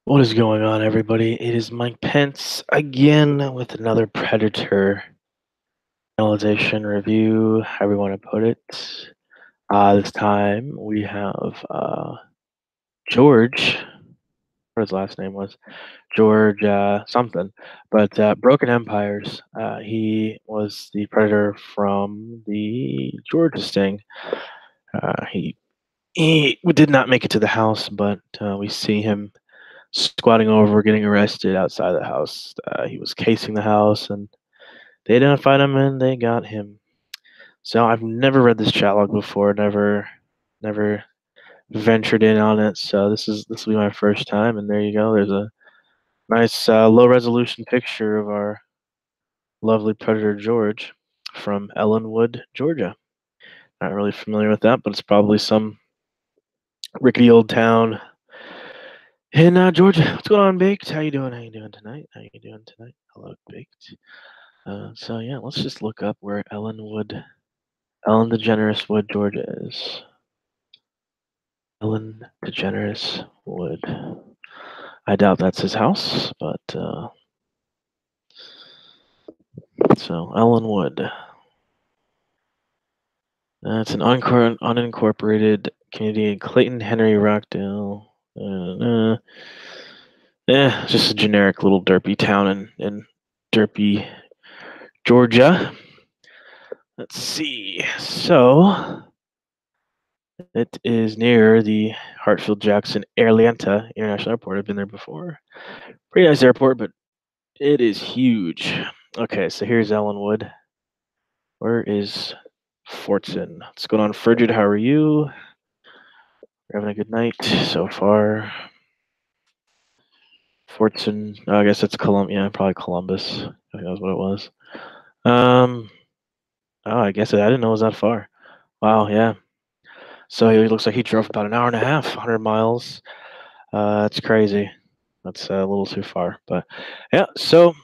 What is going on, everybody? It is Mike Pence again with another Predator analyzation review, however you want to put it. This time we have George, what his last name was, George something, but Broken Empires. He was the Predator from the Georgia Sting. He did not make it to the house, but we see him squatting over, getting arrested outside the house. He was casing the house, and they identified him, and they got him. So I've never read this chat log before. Never ventured in on it. So this will be my first time. And there you go. There's a nice low resolution picture of our lovely Predator George from Ellenwood, Georgia. Not really familiar with that, but it's probably some rickety old town in Georgia. What's going on, Baked? How you doing? How you doing tonight? How you doing tonight? Hello, Baked. So yeah, let's just look up where Ellen DeGeneres Wood, Georgia is. Ellen DeGeneres Wood. I doubt that's his house, but so Ellen Wood. It's an unincorporated community in Clayton, Henry, Rockdale. Just a generic little derpy town in derpy, Georgia. Let's see. So it is near the Hartsfield-Jackson Atlanta International Airport. I've been there before. Pretty nice airport, but it is huge. Okay, so here's Ellenwood. Where is Fortson? What's going on, Frigid? How are you? We're having a good night so far. Fortson, I guess it's Columbus. Yeah, probably Columbus. I think that's what it was. Oh, I guess I didn't know it was that far. Wow, yeah. So it looks like he drove about an hour and a half, 100 miles. That's crazy. That's a little too far, but yeah. So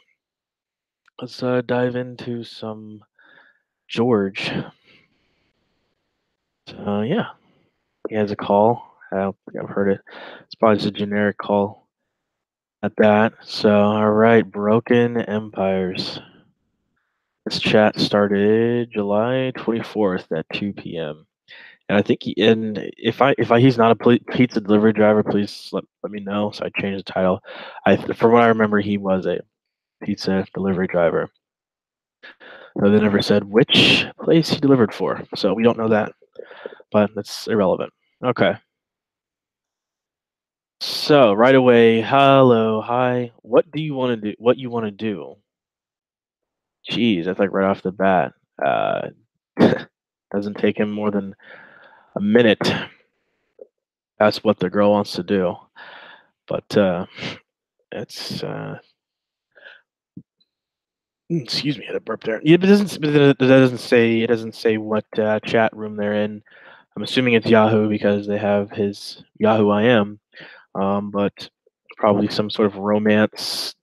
let's dive into some George. Yeah, he has a call. I don't think I've heard it. It's probably just a generic call at that. So, all right, Broken Empires. This chat started July 24th at 2 p.m. And I think he's not a pizza delivery driver, please let me know so I change the title. From what I remember, he was a pizza delivery driver. They never said which place he delivered for, so we don't know that, but that's irrelevant. Okay. So right away, hello, hi. What do you want to do? What you want to do? Jeez, that's like right off the bat. Uh, doesn't take him more than a minute. That's what the girl wants to do, but it's excuse me, I had a burp there. Yeah, but it doesn't say what chat room they're in. I'm assuming it's Yahoo because they have his Yahoo IM. But probably some sort of romance.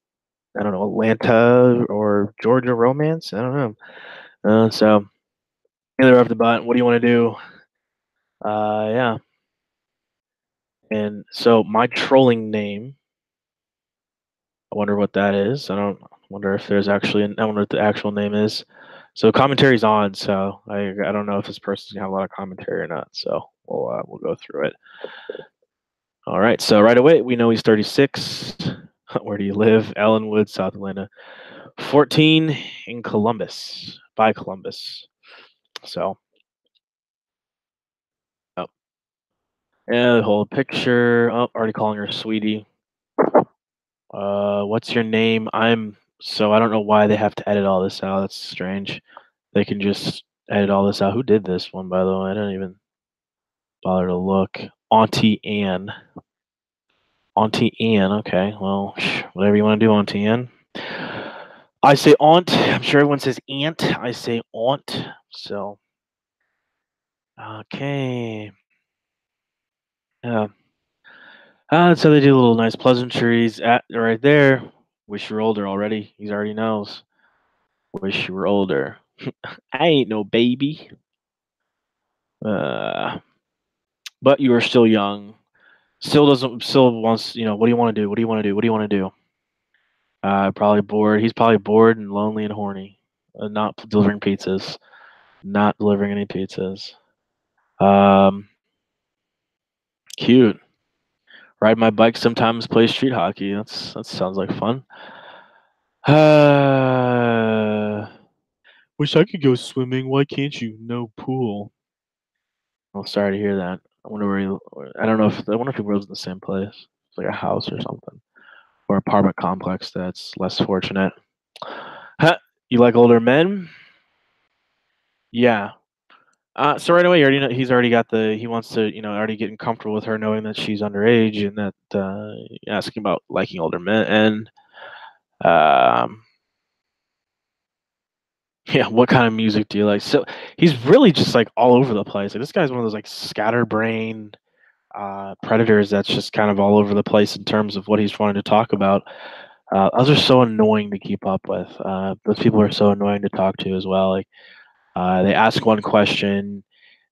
I don't know, Atlanta or Georgia romance. I don't know. So either off the bat, what do you want to do? Yeah. And so my trolling name. I wonder what that is. I don't wonder if there's actually. I wonder what the actual name is. So commentary's on. So I don't know if this person's gonna have a lot of commentary or not. So we'll go through it. All right. So right away we know he's 36. Where do you live? Ellenwood, South Atlanta. 14 in Columbus, by Columbus. So, oh, yeah, the whole picture. Oh, already calling her sweetie. What's your name? I don't know why they have to edit all this out. That's strange. They can just edit all this out. Who did this one, by the way? I didn't even bother to look. Auntie Anne. Auntie Anne. Okay, well, whatever you want to do, Auntie Anne. I say aunt. I'm sure everyone says aunt. I say aunt. So, okay. Yeah. So they do little nice pleasantries right there. Wish you were older already. He already knows. Wish you were older. I ain't no baby. But you are still young. Still wants, what do you want to do? What do you want to do? What do you want to do? Probably bored. He's probably bored and lonely and horny. Not delivering pizzas. Not delivering any pizzas. Um, Cute. Ride my bike sometimes. Play street hockey. That sounds like fun. Wish I could go swimming. Why can't you? No pool. Well, sorry to hear that. I wonder where he. I wonder if he lives in the same place. It's like a house or something, or apartment complex that's less fortunate. Huh? You like older men? Yeah. So right away, you already know he's already got the. He wants to, already getting comfortable with her, knowing that she's underage, and that asking about liking older men, and yeah, what kind of music do you like? So he's really just like all over the place. Like this guy's one of those like scatterbrained predators that's just kind of all over the place in terms of what he's wanting to talk about. Those are so annoying to keep up with. Those people are so annoying to talk to as well. Like they ask one question,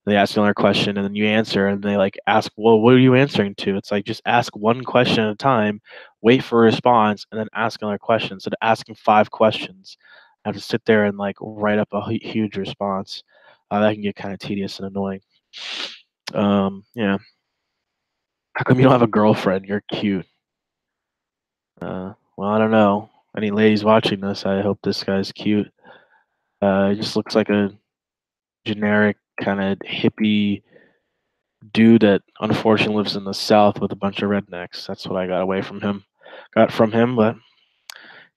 they ask another question, and then you answer, and they like ask, "Well, what are you answering to?" It's like just ask one question at a time, wait for a response, and then ask another question. Instead of asking 5 questions, I have to sit there and like write up a huge response. That can get kind of tedious and annoying. Yeah. How come you don't have a girlfriend? You're cute. Well, I don't know. Any ladies watching this, I hope this guy's cute. He just looks like a generic kind of hippie dude that unfortunately lives in the South with a bunch of rednecks. That's what I got from him, but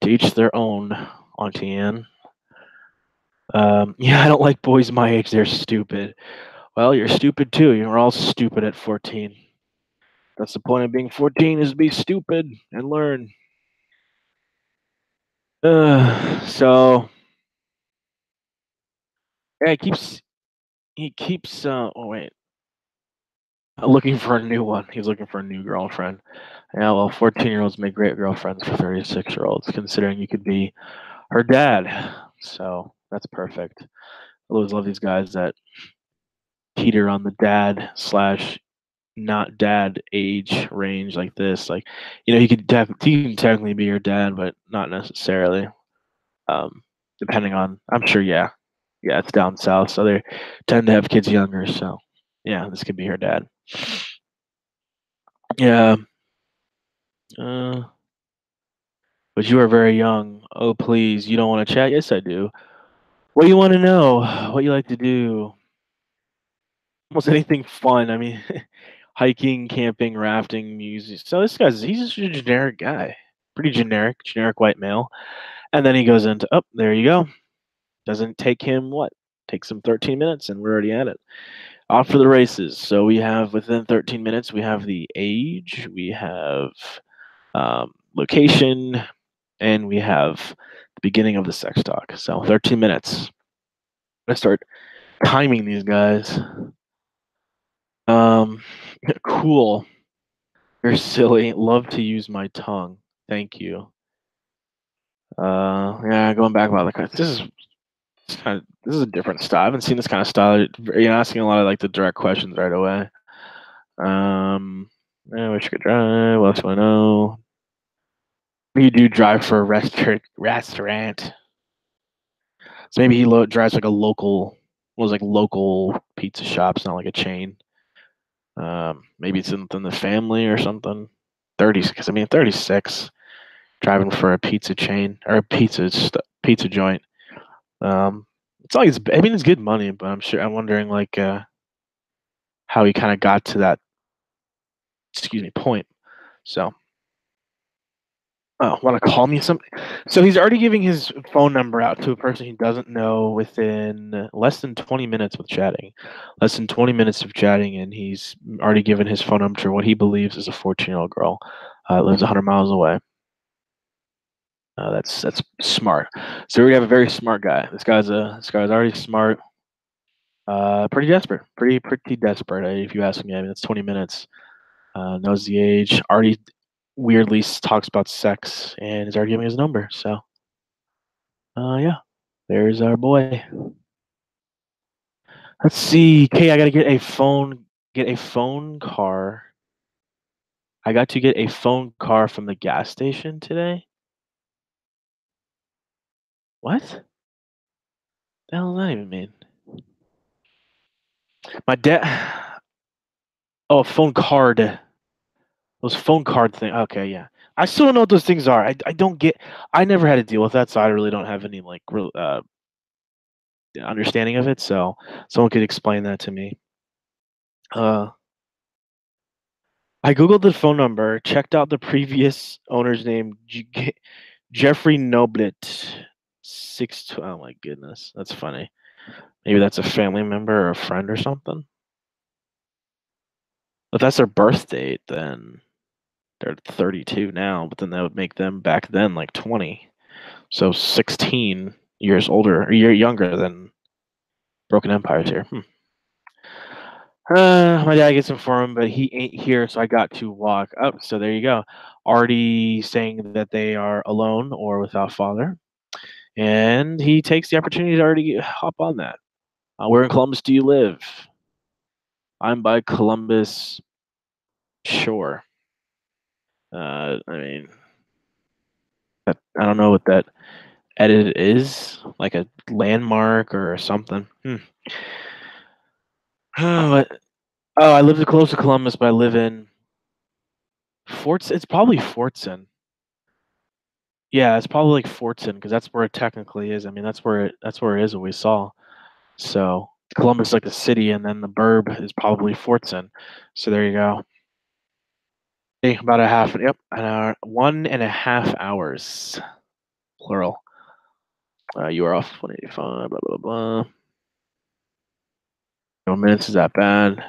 to each their own, Auntie Anne. Yeah, I don't like boys my age. They're stupid. Well, you're stupid too. You're all stupid at 14. That's the point of being 14, is to be stupid and learn. So yeah, he keeps oh wait, looking for a new one. He's looking for a new girlfriend. Yeah, well, 14-year-olds make great girlfriends for 36-year-olds, considering you could be her dad. So that's perfect. I always love these guys that teeter on the dad slash not dad age range like this. Like, he can technically be your dad, but not necessarily. Um, Depending on, I'm sure, yeah, it's down south, so they tend to have kids younger. So, yeah, this could be her dad. Yeah. Uh, but you are very young. Oh, please, you don't want to chat? Yes, I do. What do you want to know? What you like to do? Almost anything fun. I mean, hiking, camping, rafting, music. So he's just a generic guy. Pretty generic white male. And then he goes into, oh, there you go. Doesn't take him what? Takes him 13 minutes and we're already at it. Off for the races. So we have within 13 minutes, we have the age, we have location, and we have the beginning of the sex talk. So 13 minutes. I'm gonna start timing these guys. Um, cool. You're silly. Love to use my tongue. Thank you. Yeah, going back about this is a different style. I haven't seen this kind of style. You're asking a lot of like the direct questions right away. Yeah, wish you could drive. What else do I know? You do drive for a restaurant. So maybe he drives like local pizza shops, not like a chain. Maybe it's in the family or something. 36, driving for a pizza chain or a pizza joint. It's like it's good money, but I'm wondering like how he kind of got to that point. So, oh, want to call me something? So he's already giving his phone number out to a person he doesn't know within less than 20 minutes with chatting. Less than 20 minutes of chatting, and he's already given his phone number to what he believes is a 14-year-old girl. Lives 100 miles away. That's smart. So we have a very smart guy. This guy's already smart. Pretty desperate. Pretty desperate, if you ask me. I mean, it's 20 minutes. Knows the age. Already weirdly talks about sex, and is already giving his number. So, yeah, there's our boy. Let's see. Okay, I gotta get a phone car. I got to get a phone car from the gas station today. What? The hell does that even mean? My dad. Oh, a phone card. Those phone card thing. Okay, yeah. I still don't know what those things are. I don't get. I never had to deal with that, so I really don't have any like real understanding of it. So someone could explain that to me. Uh, I googled the phone number, checked out the previous owner's name, Jeffrey Noblet. Oh my goodness, that's funny. Maybe that's a family member or a friend or something. If that's their birth date, then they're 32 now, but then that would make them back then like 20. So 16 years older, or year younger than Broken Empire's here. My dad gets informed, but he ain't here, so I got to walk up. So there you go. Already saying that they are alone or without father. And he takes the opportunity to already hop on that. Where in Columbus do you live? I'm by Columbus Shore. I mean, I don't know what that edit is, like a landmark or something. But, I live close to Columbus, but I live in Forts. It's probably Fortson. Yeah, it's probably like Fortson because that's where it technically is. I mean, that's where it is. What we saw. So Columbus is like the city, and then the burb is probably Fortson. So there you go. Hey, about a half. Yep, an hour, 1.5 hours, plural. You are off 185. Blah blah blah. No minutes is that bad?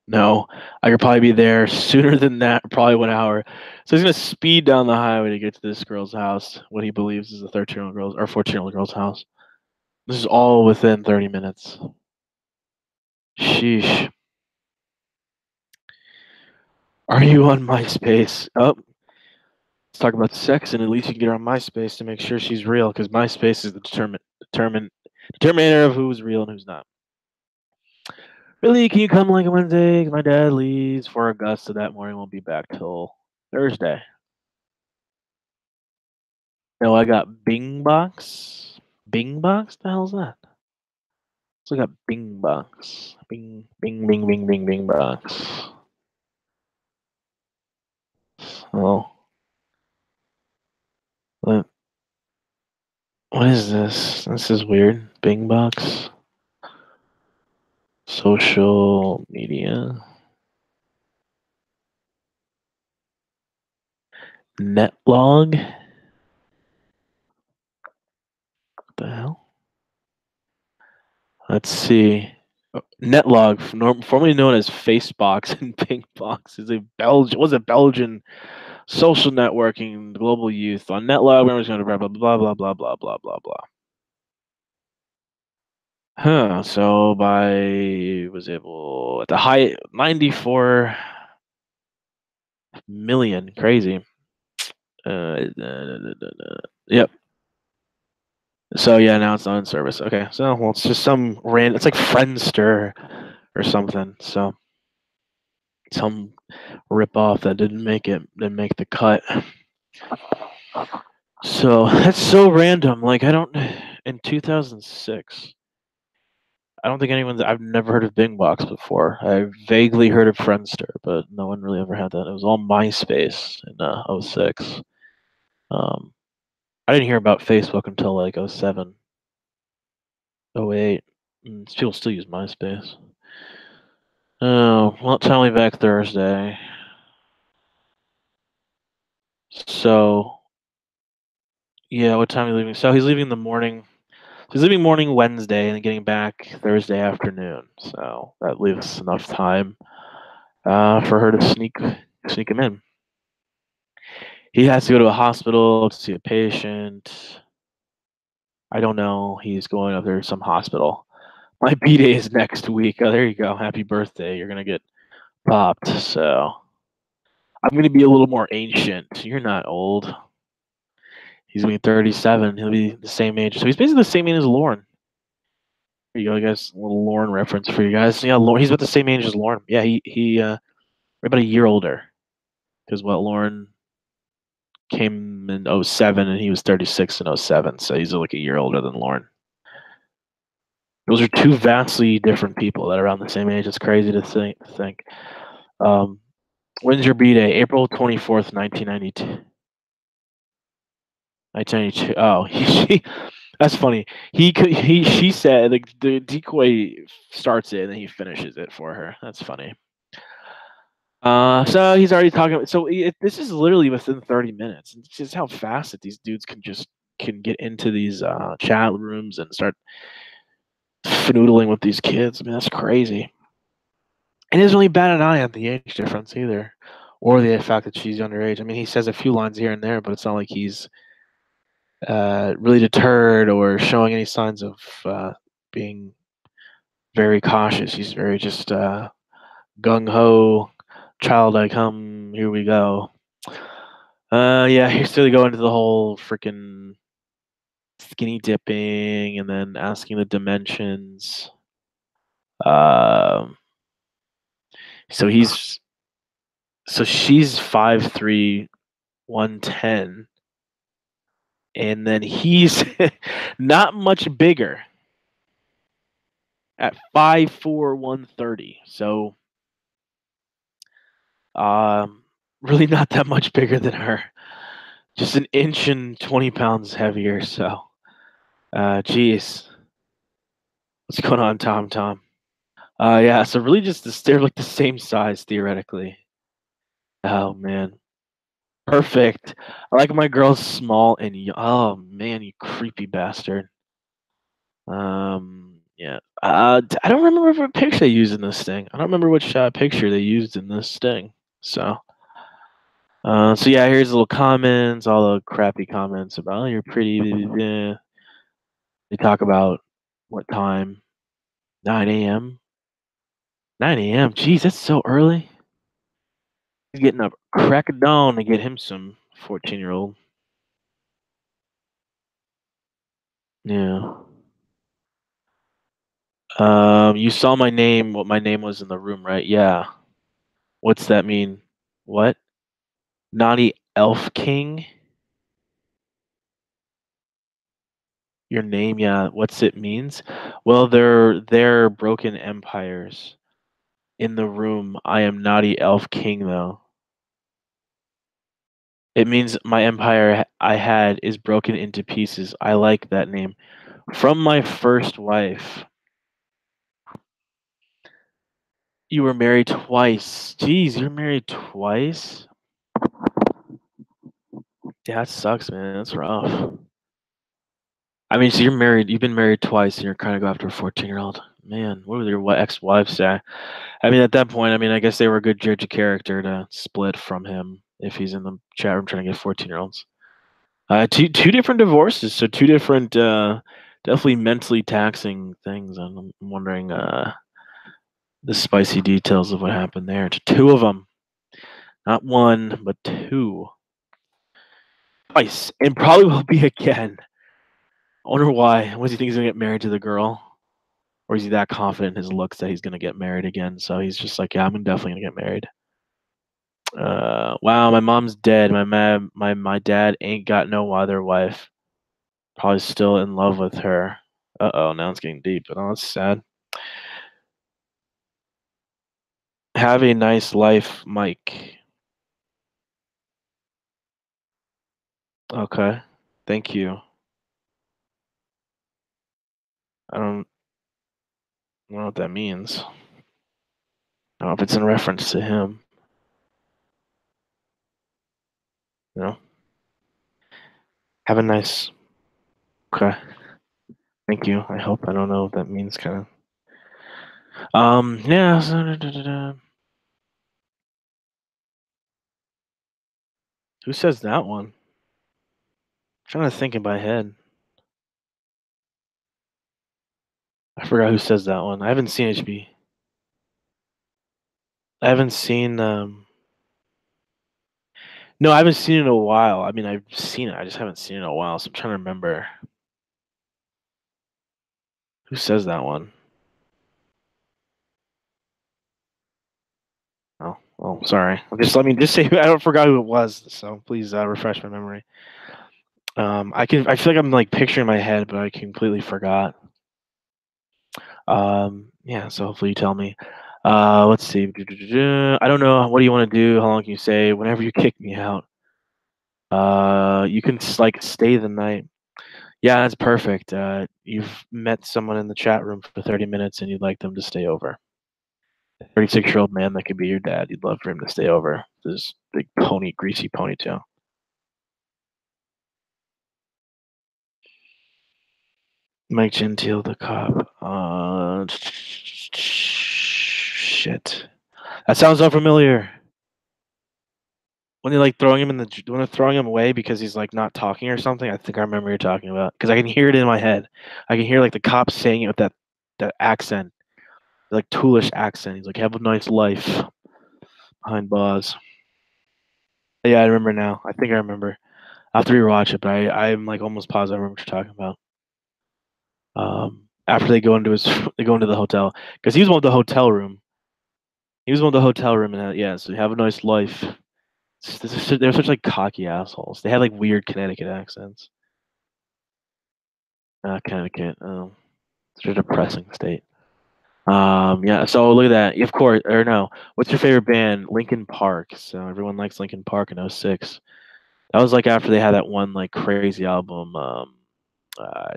No, I could probably be there sooner than that. Probably 1 hour. So he's gonna speed down the highway to get to this girl's house. What he believes is a 13-year-old girl's or 14-year-old girl's house. This is all within 30 minutes. Sheesh. Are you on MySpace? Oh, let's talk about sex, and at least you can get her on MySpace to make sure she's real, because MySpace is the determiner of who's real and who's not. Really, can you come like a Wednesday? 'Cause my dad leaves for Augusta that morning. Won't be back till Thursday. No, I got Bing Box. Bing Box? The hell's that? So I got Bing Box. Bing, Bing, Bing, Bing, Bing, Bing Box. Oh, what? What is this? This is weird. Bing Box. Social media. Netlog. What the hell? Let's see. Netlog, formerly known as Facebox and Pingbox, is a Belgian social networking global youth. On Netlog, members going to blah blah blah blah blah blah blah blah blah. Huh. So was able at the high 94 million. Crazy. Yep. So yeah, now it's not in service. Okay. So well, it's just some random. It's like Friendster or something. So some rip off that didn't make the cut. So that's so random. Like I don't in 2006. I don't think I've never heard of Bingbox before. I vaguely heard of Friendster, but no one really ever had that. It was all MySpace in 06. I didn't hear about Facebook until like 07, 08. People still use MySpace. Oh, well, tell me back Thursday. So, yeah, what time are you leaving? So he's leaving in the morning. He's leaving morning Wednesday and getting back Thursday afternoon. So that leaves enough time for her to sneak him in. He has to go to a hospital to see a patient. I don't know. He's going up there to some hospital. My B-day is next week. Oh, there you go. Happy birthday. You're going to get popped. So I'm going to be a little more ancient. You're not old. He's going to be 37. He'll be the same age. So he's basically the same age as Lauren. There you go, guys. A little Lauren reference for you guys. Yeah, he's about the same age as Lauren. Yeah, he about a year older. because what Lauren came in '07 and he was 36 in '07, so he's like a year older than Lauren. Those are two vastly different people that are around the same age. It's crazy to think. Um, when's your B day? April 24th, 1992. 1992. Oh, that's funny. She said the decoy starts it and then he finishes it for her. That's funny. So he's already talking. So this is literally within 30 minutes. It's just how fast that these dudes can get into these chat rooms and start fanoodling with these kids. I mean, that's crazy. And he doesn't really bat an eye at the age difference either, or the fact that she's underage. I mean, he says a few lines here and there, but it's not like he's really deterred or showing any signs of being very cautious. He's very just gung ho, child I come, here we go. Yeah, he's still going into the whole freaking skinny dipping and then asking the dimensions. Um, so he's so she's 5'3", 110, and then he's not much bigger at 5'4", 130. So really not that much bigger than her. Just an inch and 20 pounds heavier. So, geez, what's going on, Tom? Yeah. So really, they're like the same size theoretically. Oh man, perfect. I like my girls small and oh man, you creepy bastard. Yeah. I don't remember what picture they used in this thing. I don't remember which picture they used in this thing. So. So yeah, here's little comments, all the crappy comments about, oh, you're pretty. They talk about what time? 9 a.m. 9 a.m. Jeez, that's so early. He's getting up crack of dawn to get him some 14-year-old. Yeah. You saw my name, what my name was in the room, right? Yeah. What's that mean? What? Naughty Elf King? Your name, yeah. What's it means? Well, they're broken empires. In the room, I am Naughty Elf King, though. It means my empire I had is broken into pieces. I like that name. From my first wife. You were married twice. Jeez, you're married twice? Yeah, that sucks, man. That's rough. I mean, so you've been married twice and you're trying to go after a 14-year-old. Man, what would your ex-wife say? I mean, at that point, I mean, I guess they were a good judge of character to split from him if he's in the chat room trying to get 14-year-olds. Two different divorces, so two different, definitely mentally taxing things. And I'm wondering the spicy details of what happened there to two of them, not one but two, twice, and probably will be again. I wonder why. Was he think he's gonna get married to the girl, or is he that confident in his looks that he's gonna get married again? So he's just like, yeah, I'm definitely gonna get married. Wow, my mom's dead. My dad ain't got no other wife. Probably still in love with her. Uh-oh, now it's getting deep. Oh, that's sad. Have a nice life, Mike. Okay. Thank you. I don't know what that means. I don't know if it's in reference to him. You know? Have a nice. Okay. Thank you. I hope. I don't know what that means, kind of. Yeah. Who says that one? I'm trying to think in my head. I forgot who says that one. I haven't seen HB. I haven't seen. No, I haven't seen it in a while. I mean, I've seen it. I just haven't seen it in a while. So I'm trying to remember. Who says that one? Oh, Oh, sorry. Just let me just say I don't forgot who it was. So please refresh my memory. I feel like I'm like picturing in my head, but I completely forgot. Yeah. So hopefully you tell me. Let's see. I don't know. What do you want to do? How long can you say? Whenever you kick me out. You can like stay the night. Yeah, that's perfect. You've met someone in the chat room for 30 minutes and you'd like them to stay over. A 36-year-old man that could be your dad. You'd love for him to stay over. This big greasy ponytail. Mike Gentile, the cop. Shit. That sounds so familiar. When they're like throwing him when they're throwing him away because he's like not talking or something. I think I remember you're talking about because I can hear it in my head. I can hear like the cop saying it with that accent, like toolish accent. He's like, "Have a nice life," behind bars. Yeah, I remember now. I think I remember. I have to rewatch it, but I'm like almost positive I remember what you're talking about. After they go into they go into the hotel because he was one with the hotel room. He was one with the hotel room, and yeah, so have a nice life. They're such like cocky assholes. They had like weird Connecticut accents. Connecticut, such a depressing state. Yeah. So look at that. Of course, or no. What's your favorite band? Linkin Park. So everyone likes Linkin Park in '06. That was like after they had that one like crazy album. I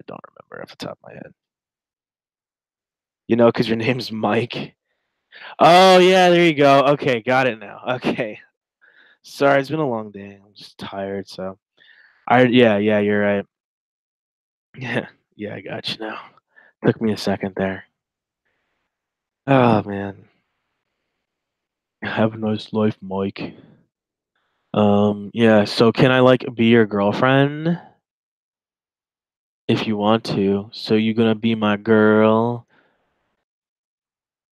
don't remember off the top of my head. You know, because your name's Mike. Oh yeah, there you go. Okay, got it now. Okay. Sorry, it's been a long day. I'm just tired. So yeah, you're right. Yeah, yeah, I got you now. Took me a second there. Oh man. Have a nice life, Mike. Yeah, so can I like be your girlfriend if you want to? So you gonna be my girl?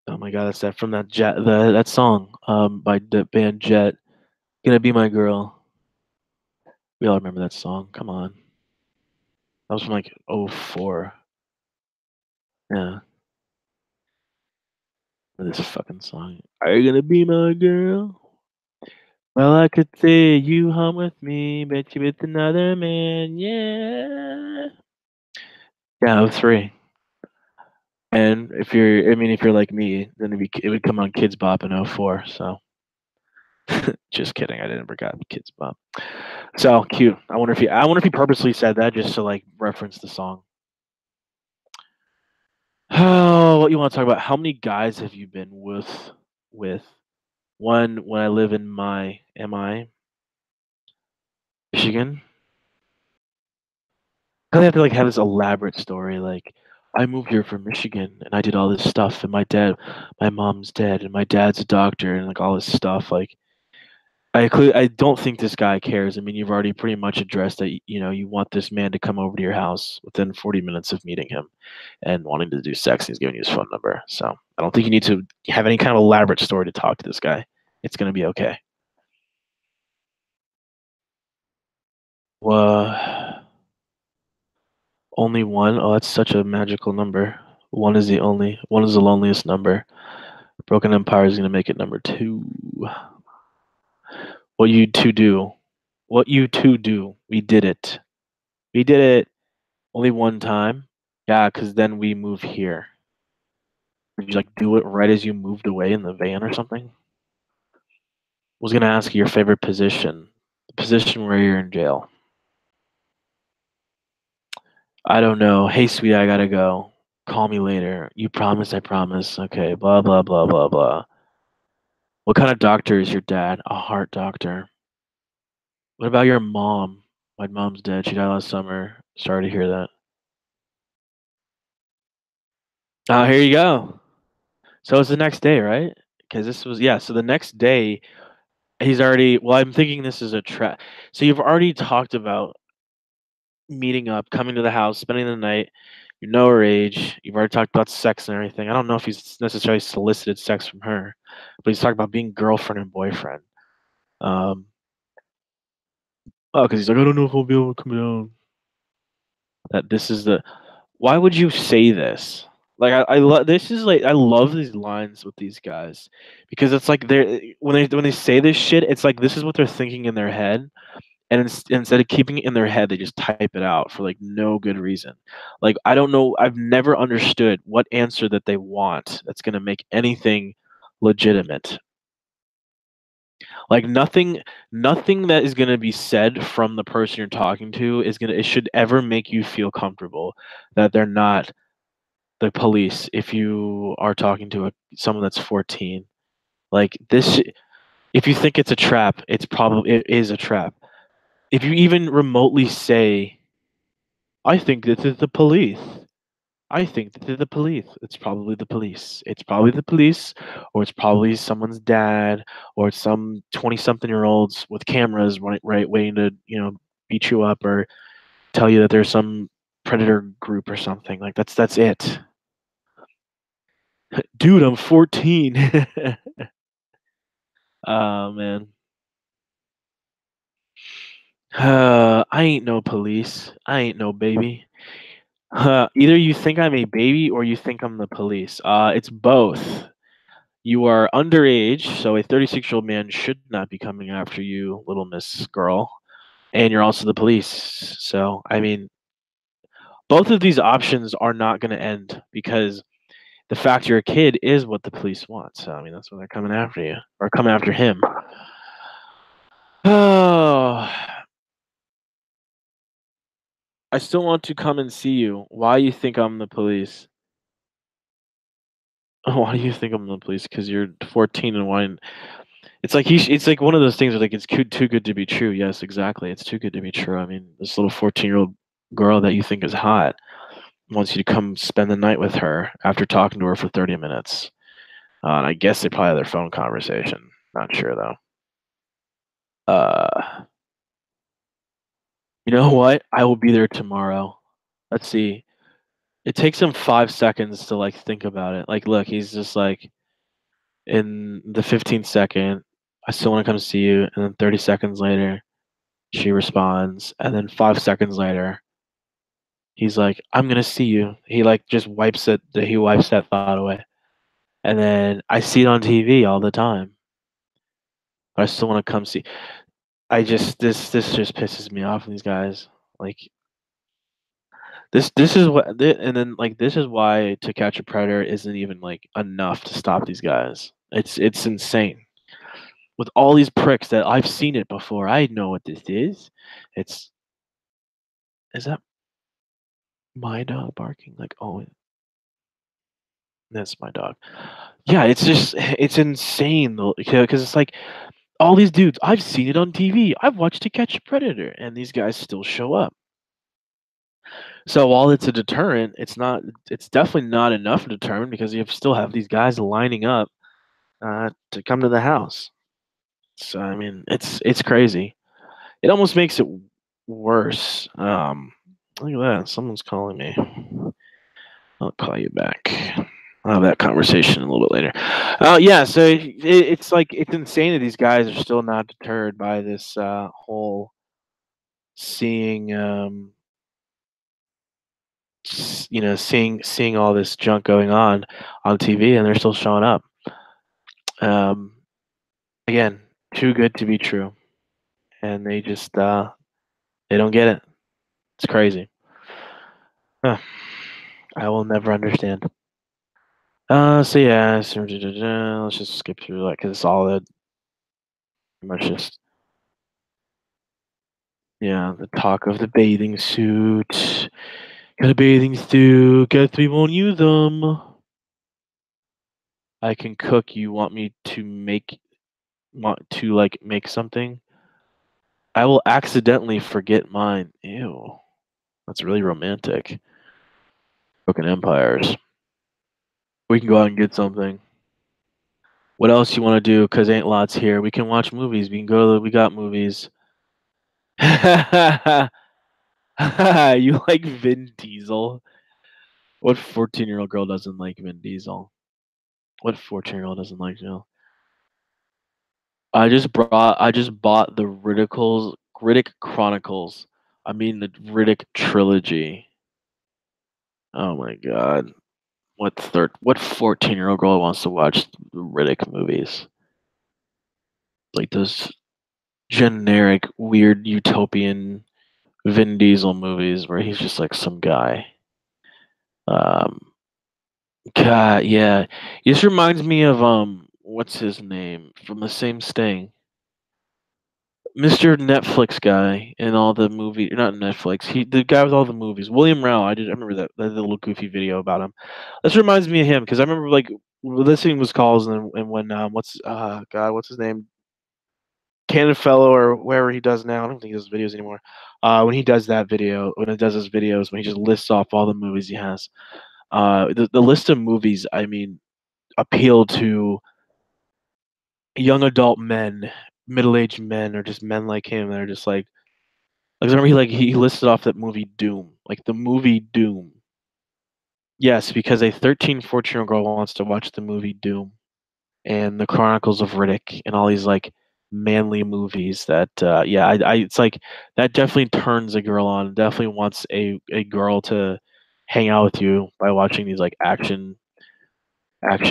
Oh my god, that's that from that that song by the band Jet. Gonna be my girl. We all remember that song. Come on. That was from like '04. Yeah, this fucking song. Are you gonna be my girl? Well, I could say you home with me, bet you with another man. Yeah. Yeah, '03. And if you're like me, then it would come on Kids Bop in '04. So, just kidding. I didn't forget Kids Bop. So cute. I wonder if he purposely said that just to like reference the song. Oh, what you want to talk about? How many guys have you been with? One when I live in Michigan. They have to like have this elaborate story like I moved here from Michigan and I did all this stuff and my mom's dead and my dad's a doctor and like all this stuff like I don't think this guy cares. I mean, you've already pretty much addressed that. You know, you want this man to come over to your house within 40 minutes of meeting him, and wanting to do sex. And he's giving you his phone number, so I don't think you need to have any kind of elaborate story to talk to this guy. It's gonna be okay. Well, only one. Oh, that's such a magical number. One is the loneliest number. Broken Empire is gonna make it number two. What you two do? What you two do? We did it. We did it. Only one time? Yeah, because then we move here. Did you like do it right as you moved away in the van or something? Was gonna ask you your favorite position. The position where you're in jail. I don't know. Hey sweetie, I gotta go. Call me later. You promise, I promise. Okay, blah blah blah blah blah. What kind of doctor is your dad? A heart doctor. What about your mom? My mom's dead. She died last summer. Sorry to hear that. Oh, here you go. So it's the next day, right? Because this was yeah. So the next day, he's already. Well, I'm thinking this is a trap. So you've already talked about meeting up, coming to the house, spending the night. You know her age. You've already talked about sex and everything. I don't know if he's necessarily solicited sex from her, but he's talking about being girlfriend and boyfriend. Um, oh, because he's like, I don't know if I'll be able to come down. That this is the. Why would you say this? Like I love this is like I love these lines with these guys because it's like they're when they say this shit, it's like this is what they're thinking in their head, and instead of keeping it in their head, they just type it out for like no good reason. Like I don't know, I've never understood what answer that they want that's gonna make anything legitimate. Like nothing that is gonna be said from the person you're talking to is gonna it should ever make you feel comfortable that they're not the police if you are talking to someone that's 14. Like this, if you think it's a trap, it is a trap. If you even remotely say, "I think this is the police," I think this is the police. It's probably the police. It's probably the police, or it's probably someone's dad, or it's some 20-something-year-olds with cameras right waiting to beat you up or tell you that there's some predator group or something. Like that's it. Dude, I'm 14. Oh man. I ain't no police. I ain't no baby. Either you think I'm a baby or you think I'm the police. It's both. You are underage, so a 36-year-old man should not be coming after you, little miss girl. And you're also the police. So, I mean, both of these options are not going to end because the fact you're a kid is what the police want. So, I mean, that's why they're coming after you or coming after him. Oh, I still want to come and see you. Why you think I'm the police? Why do you think I'm the police? Because you're 14 and why? It's like it's like one of those things where like it's too good to be true. Yes, exactly. It's too good to be true. I mean, this little 14-year-old girl that you think is hot wants you to come spend the night with her after talking to her for 30 minutes. And I guess they probably had their phone conversation. Not sure though. Uh, you know what? I will be there tomorrow. Let's see. It takes him 5 seconds to like think about it. Like, look, he's just like in the 15th second, I still want to come see you, and then 30 seconds later, she responds, and then 5 seconds later, he's like, "I'm gonna see you." He like just wipes it. He wipes that thought away, and then I see it on TV all the time. But I still want to come see. I just this just pisses me off. These guys like this is what and then like this is why To Catch a Predator isn't even like enough to stop these guys. It's insane. With all these pricks that I've seen it before, I know what this is. It's is that my dog barking? Like, oh, that's my dog. Yeah, it's just it's insane though, because it's like all these dudes. I've seen it on TV. I've watched To Catch a Predator, and these guys still show up. So while it's a deterrent, it's not. It's definitely not enough of a deterrent because still have these guys lining up to come to the house. So I mean, it's crazy. It almost makes it worse. Look at that. Someone's calling me. I'll call you back. I'll have that conversation a little bit later. Yeah, so it's like it's insane that these guys are still not deterred by this whole seeing, seeing all this junk going on TV, and they're still showing up. Um, Again, too good to be true, and they just they don't get it. It's crazy. Huh. I will never understand. So yeah, let's just skip through that because it's all that much just yeah, the talk of the bathing suit. Got a bathing suit. Guess we won't use them. I can cook. You want me to make something? I will accidentally forget mine. Ew, that's really romantic. Broken empires. We can go out and get something. What else you want to do? Cause ain't lots here. We can watch movies. We can go. We got movies. You like Vin Diesel? What 14-year-old girl doesn't like Vin Diesel? What 14-year-old doesn't like Joe? I just bought the Riddick Chronicles. I mean the Riddick trilogy. Oh my god. what 14-year-old girl wants to watch Riddick movies? Like those generic, weird, utopian Vin Diesel movies where he's just like some guy. Um, God, yeah. This reminds me of what's his name from the same Sting, Mr. Netflix guy in all the movie. Not Netflix. The guy with all the movies. William Rao. I remember that little goofy video about him. This reminds me of him because I remember like listening to his calls and when what's his name, Cannon Fellow or wherever he does now. I don't think he does videos anymore. When he does that video, when he does his videos, when he just lists off all the movies he has, the list of movies, I mean, appeal to young adult men, middle-aged men, or just men like him that are just like I remember he listed off that movie Doom, like the movie Doom. Yes, because a 13, 14-year-old girl wants to watch the movie Doom and the Chronicles of Riddick and all these like manly movies that yeah, I it's like that definitely turns a girl on. Definitely wants a girl to hang out with you by watching these like action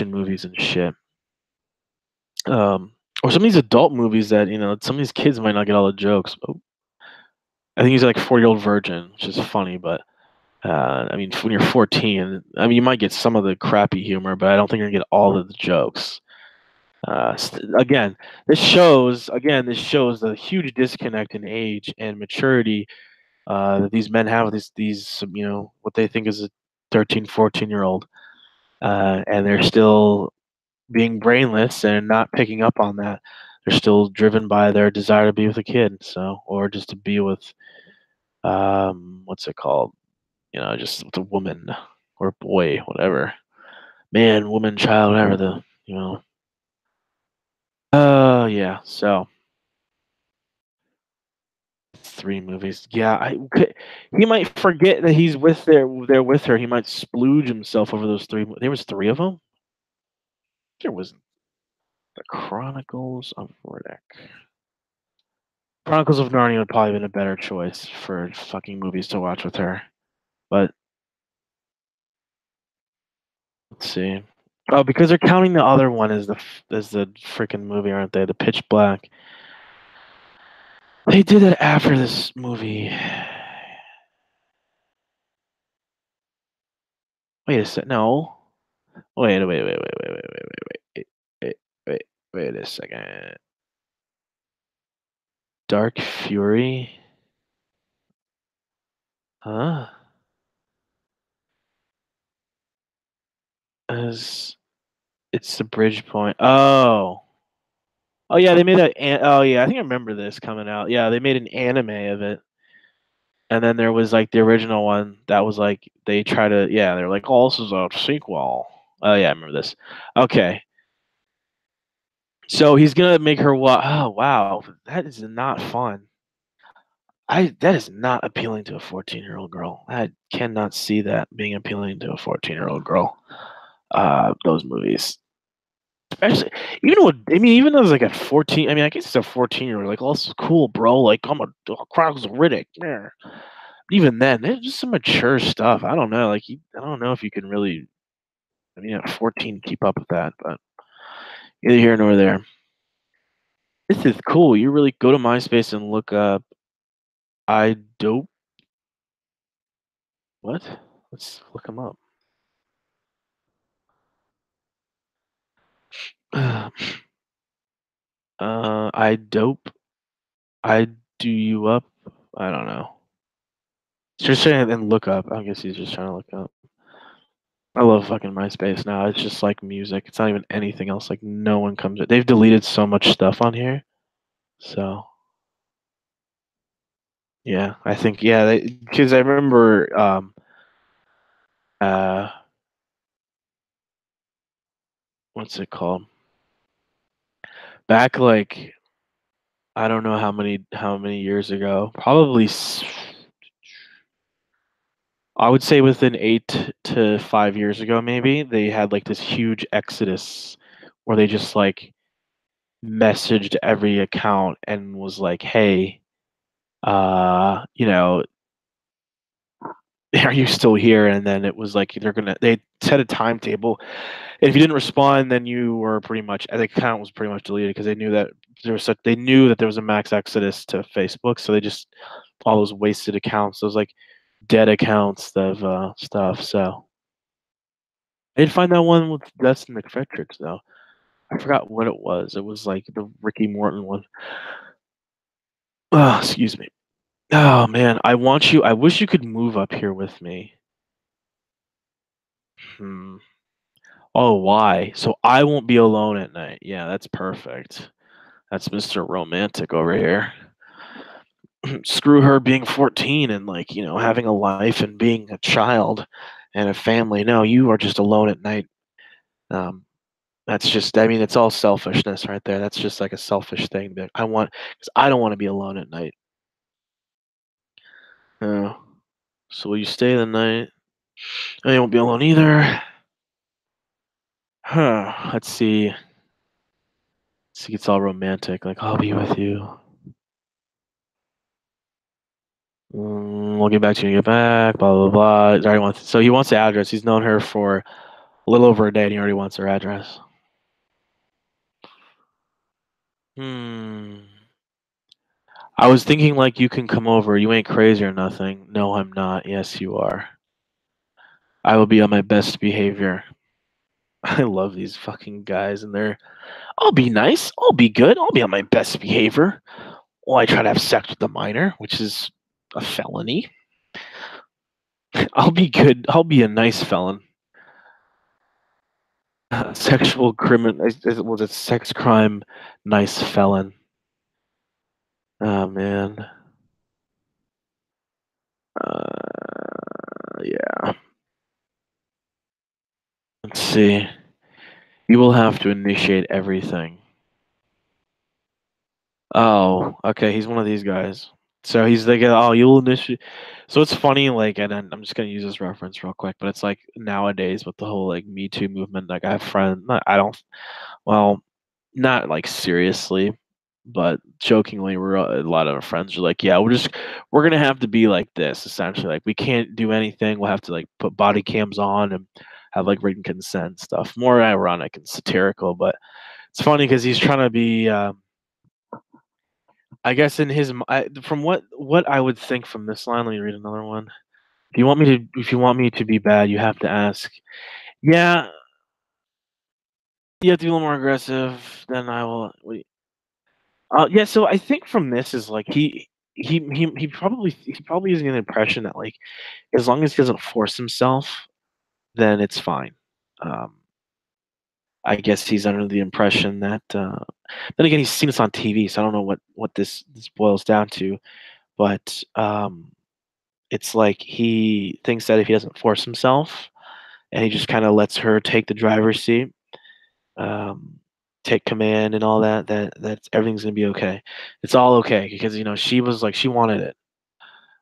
movies and shit. Or some of these adult movies that some of these kids might not get all the jokes. Oh, I think he's like 4-year-old virgin, which is funny, but I mean, when you're 14, I mean, you might get some of the crappy humor, but I don't think you're gonna get all of the jokes. Again, this shows the huge disconnect in age and maturity that these men have with these what they think is a 13, 14-year-old, and they're still being brainless and not picking up on that. They're still driven by their desire to be with a kid, or just to be with what's it called? Just with a woman or boy, whatever, man, woman, child, whatever the yeah. So 3 movies. Yeah, he might forget that he's there with her. He might splooge himself over those 3 there was 3 of them? There was The Chronicles of Riddick. Chronicles of Narnia would probably been a better choice for fucking movies to watch with her. But let's see. Oh, because they're counting the other one as the freaking movie, aren't they? The Pitch Black. They did it after this movie. Wait a sec. No. Wait a second. Dark Fury? Huh? As it's the Bridge Point. Oh. Oh yeah, they made oh yeah, I think I remember this coming out. Yeah, they made an anime of it. And then there was like the original one that was like they try to they're like, oh, this is a sequel. Oh yeah, I remember this. Okay. So he's gonna make her what? Oh wow, that is not fun. That is not appealing to a 14-year-old girl. I cannot see that being appealing to a 14-year-old girl. Those movies, especially even as like a 14. I mean, I guess it's a 14-year-old. Like, oh, this is cool, bro. Like, I'm a Chronicles of Riddick. Yeah. Even then, it's just some mature stuff. I don't know. Like, I don't know if you can really. I mean, at 14, keep up with that. But neither here nor there. This is cool. You really go to MySpace and look up I dope. What? Let's look them up. I dope. I do you up. I don't know. Just trying and look up. I guess he's just trying to look up. I love fucking MySpace now. It's just like music. It's not even anything else. Like no one comes. They've deleted so much stuff on here. So yeah, I think because I remember uh what's it called? Back like I don't know how many years ago. Probably I would say within 8 to 5 years ago, maybe they had like this huge exodus where they just like messaged every account and was like, "Hey, uh, you know, are you still here? And then it was like they set a timetable. And if you didn't respond, then you were pretty much the account was pretty much deleted because they knew that there was a max exodus to Facebook, so they just all those wasted accounts, those like dead accounts of stuff. So I did find that one with Dustin McFetricks though. I forgot what it was. It was like the Ricky Morton one. Oh, excuse me. Oh man, I wish you could move up here with me. Hmm. Oh, why? So I won't be alone at night. Yeah, that's perfect. That's Mr. Romantic over here. Screw her being 14 and like, having a life and being a child and a family. No, you are just alone at night. Um, that's just, I mean, it's all selfishness right there. That's just like a selfish thing that because I don't want to be alone at night. Oh, so will you stay the night? I won't be alone either. Huh. Let's see. See, it's all romantic. Like, I'll be with you. We'll get back to you when you get back. Blah blah blah. So he wants the address. He's known her for a little over a day, and he already wants her address. Hmm. I was thinking like you can come over. You ain't crazy or nothing. No, I'm not. Yes, you are. I will be on my best behavior. I love these fucking guys, and I'll be nice. I'll be good. I'll be on my best behavior. Well, I try to have sex with a minor, which is a felony. I'll be good. I'll be a nice felon. Sexual criminal was it sex crime, nice felon. Oh man. Yeah. Let's see. You will have to initiate everything. Oh, okay. He's one of these guys. So he's like, oh, you'll initiate. So it's funny, like, and I'm just gonna use this reference real quick, but it's like nowadays with the whole like Me Too movement. Like, I have friends. I don't. Well, not like seriously, but jokingly, a lot of our friends are like, yeah, we're gonna have to be like this essentially. Like, we can't do anything. We'll have to like put body cams on and have like written consent stuff. More ironic and satirical, but it's funny because he's trying to be. I guess in from what I would think from this line. Let me read another one. If you want me to be bad, you have to ask. Yeah, you have to be a little more aggressive. Then I will. Wait. Yeah. So I think from this is like he probably is getting the impression that like as long as he doesn't force himself, then it's fine. Um, I guess he's under the impression that. Then again, he's seen this on TV, so I don't know what this boils down to, but it's like he thinks that if he doesn't force himself and he just kind of lets her take the driver's seat, um, take command and all that, that everything's gonna be okay. It's all okay because she was like she wanted it.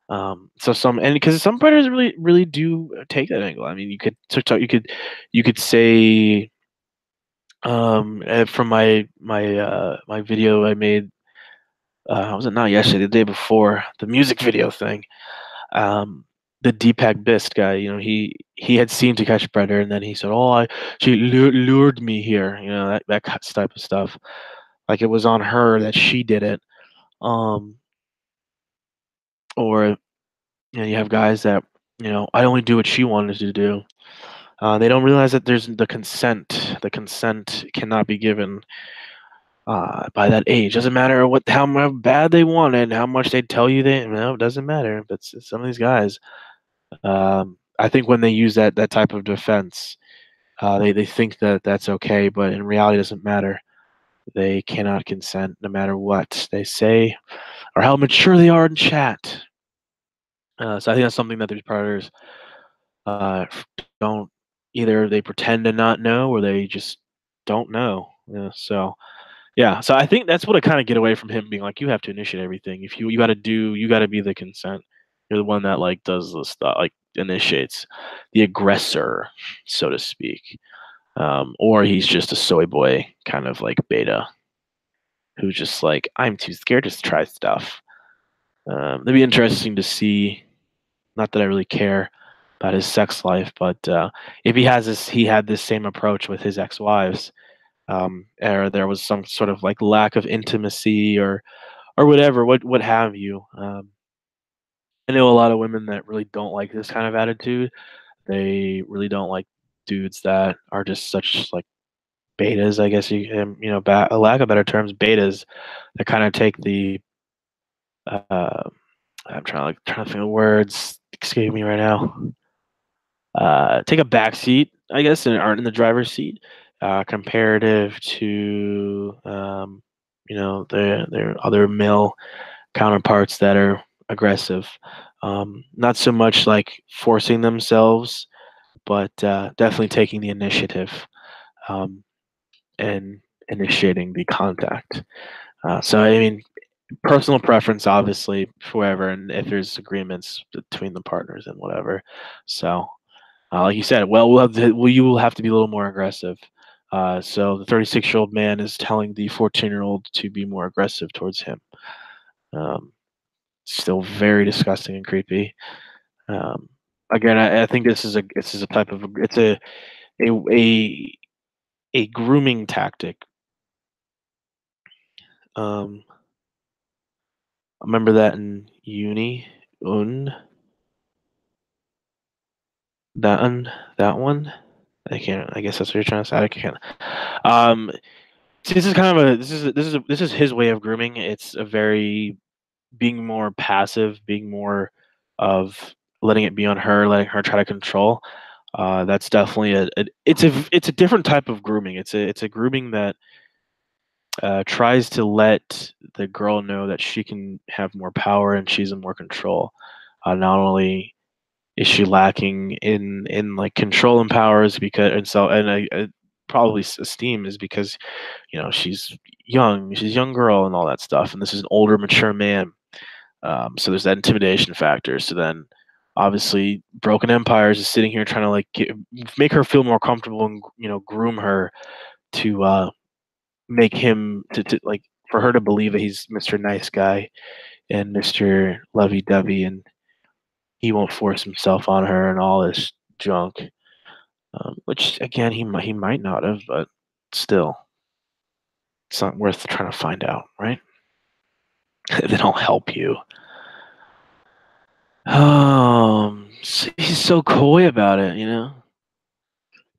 So because some predators really do take that angle. I mean, you could say from my video I made. Was it not yesterday? The day before the music video thing. Um, the Deepak Bist guy, he had seemed to catch a predator, and then he said, "Oh, she lured me here." That type of stuff. Like it was on her that she did it. Um, or you have guys that I only do what she wanted to do. They don't realize that there's the consent. The consent cannot be given by that age. Doesn't matter how bad they want it, and how much they tell you it doesn't matter. But some of these guys, I think when they use that type of defense, they think that that's okay, but in reality, it doesn't matter. They cannot consent no matter what they say or how mature they are in chat. So I think that's something that these predators don't either. They pretend to not know, or they just don't know. So yeah, so I think that's what I kind of get away from him being like, you have to initiate everything. If you got to be the consent. You're the one that like does the stuff, like initiates the aggressor, so to speak. Or he's just a soy boy kind of like beta who's just like, I'm too scared to try stuff. It'd be interesting to see Not that I really care about his sex life, but if he had this same approach with his ex-wives, or there was some sort of like lack of intimacy or whatever, what have you. I know a lot of women that really don't like this kind of attitude. They really don't like dudes that are just such like betas, I guess a lack of better terms, betas that kind of take the uh, I'm trying to think of words. Escape me right now. Take a back seat, I guess, and aren't in the driver's seat, comparative to their other male counterparts that are aggressive. Not so much like forcing themselves, but definitely taking the initiative, um, and initiating the contact. So I mean, personal preference, obviously, forever, and if there's agreements between the partners and whatever. So, like you said, you will have to be a little more aggressive. So the 36-year-old man is telling the 14-year-old to be more aggressive towards him. Um, Still very disgusting and creepy. Um, Again, I think this is a type of it's a a a grooming tactic. Um, I remember that in uni. Un that un that one. I can't. I guess that's what you're trying to say. I can't. Um, See, this is kind of a this is his way of grooming. It's a very being more passive, being more of letting it be on her, letting her try to control. That's definitely it's a different type of grooming. It's a grooming that tries to let the girl know that she can have more power and she's in more control. Not only is she lacking in like control and powers because probably esteem is because she's a young girl and all that stuff, and this is an older, mature man. So there's that intimidation factor. So then, obviously, Broken Empires is sitting here trying to make her feel more comfortable and groom her to make him to like for her to believe that he's Mr. Nice Guy and Mr. Lovey Dovey, and he won't force himself on her and all this junk. Which again, he might not have, but still, it's not worth trying to find out, right? They don't help you. He's so coy about it, you know.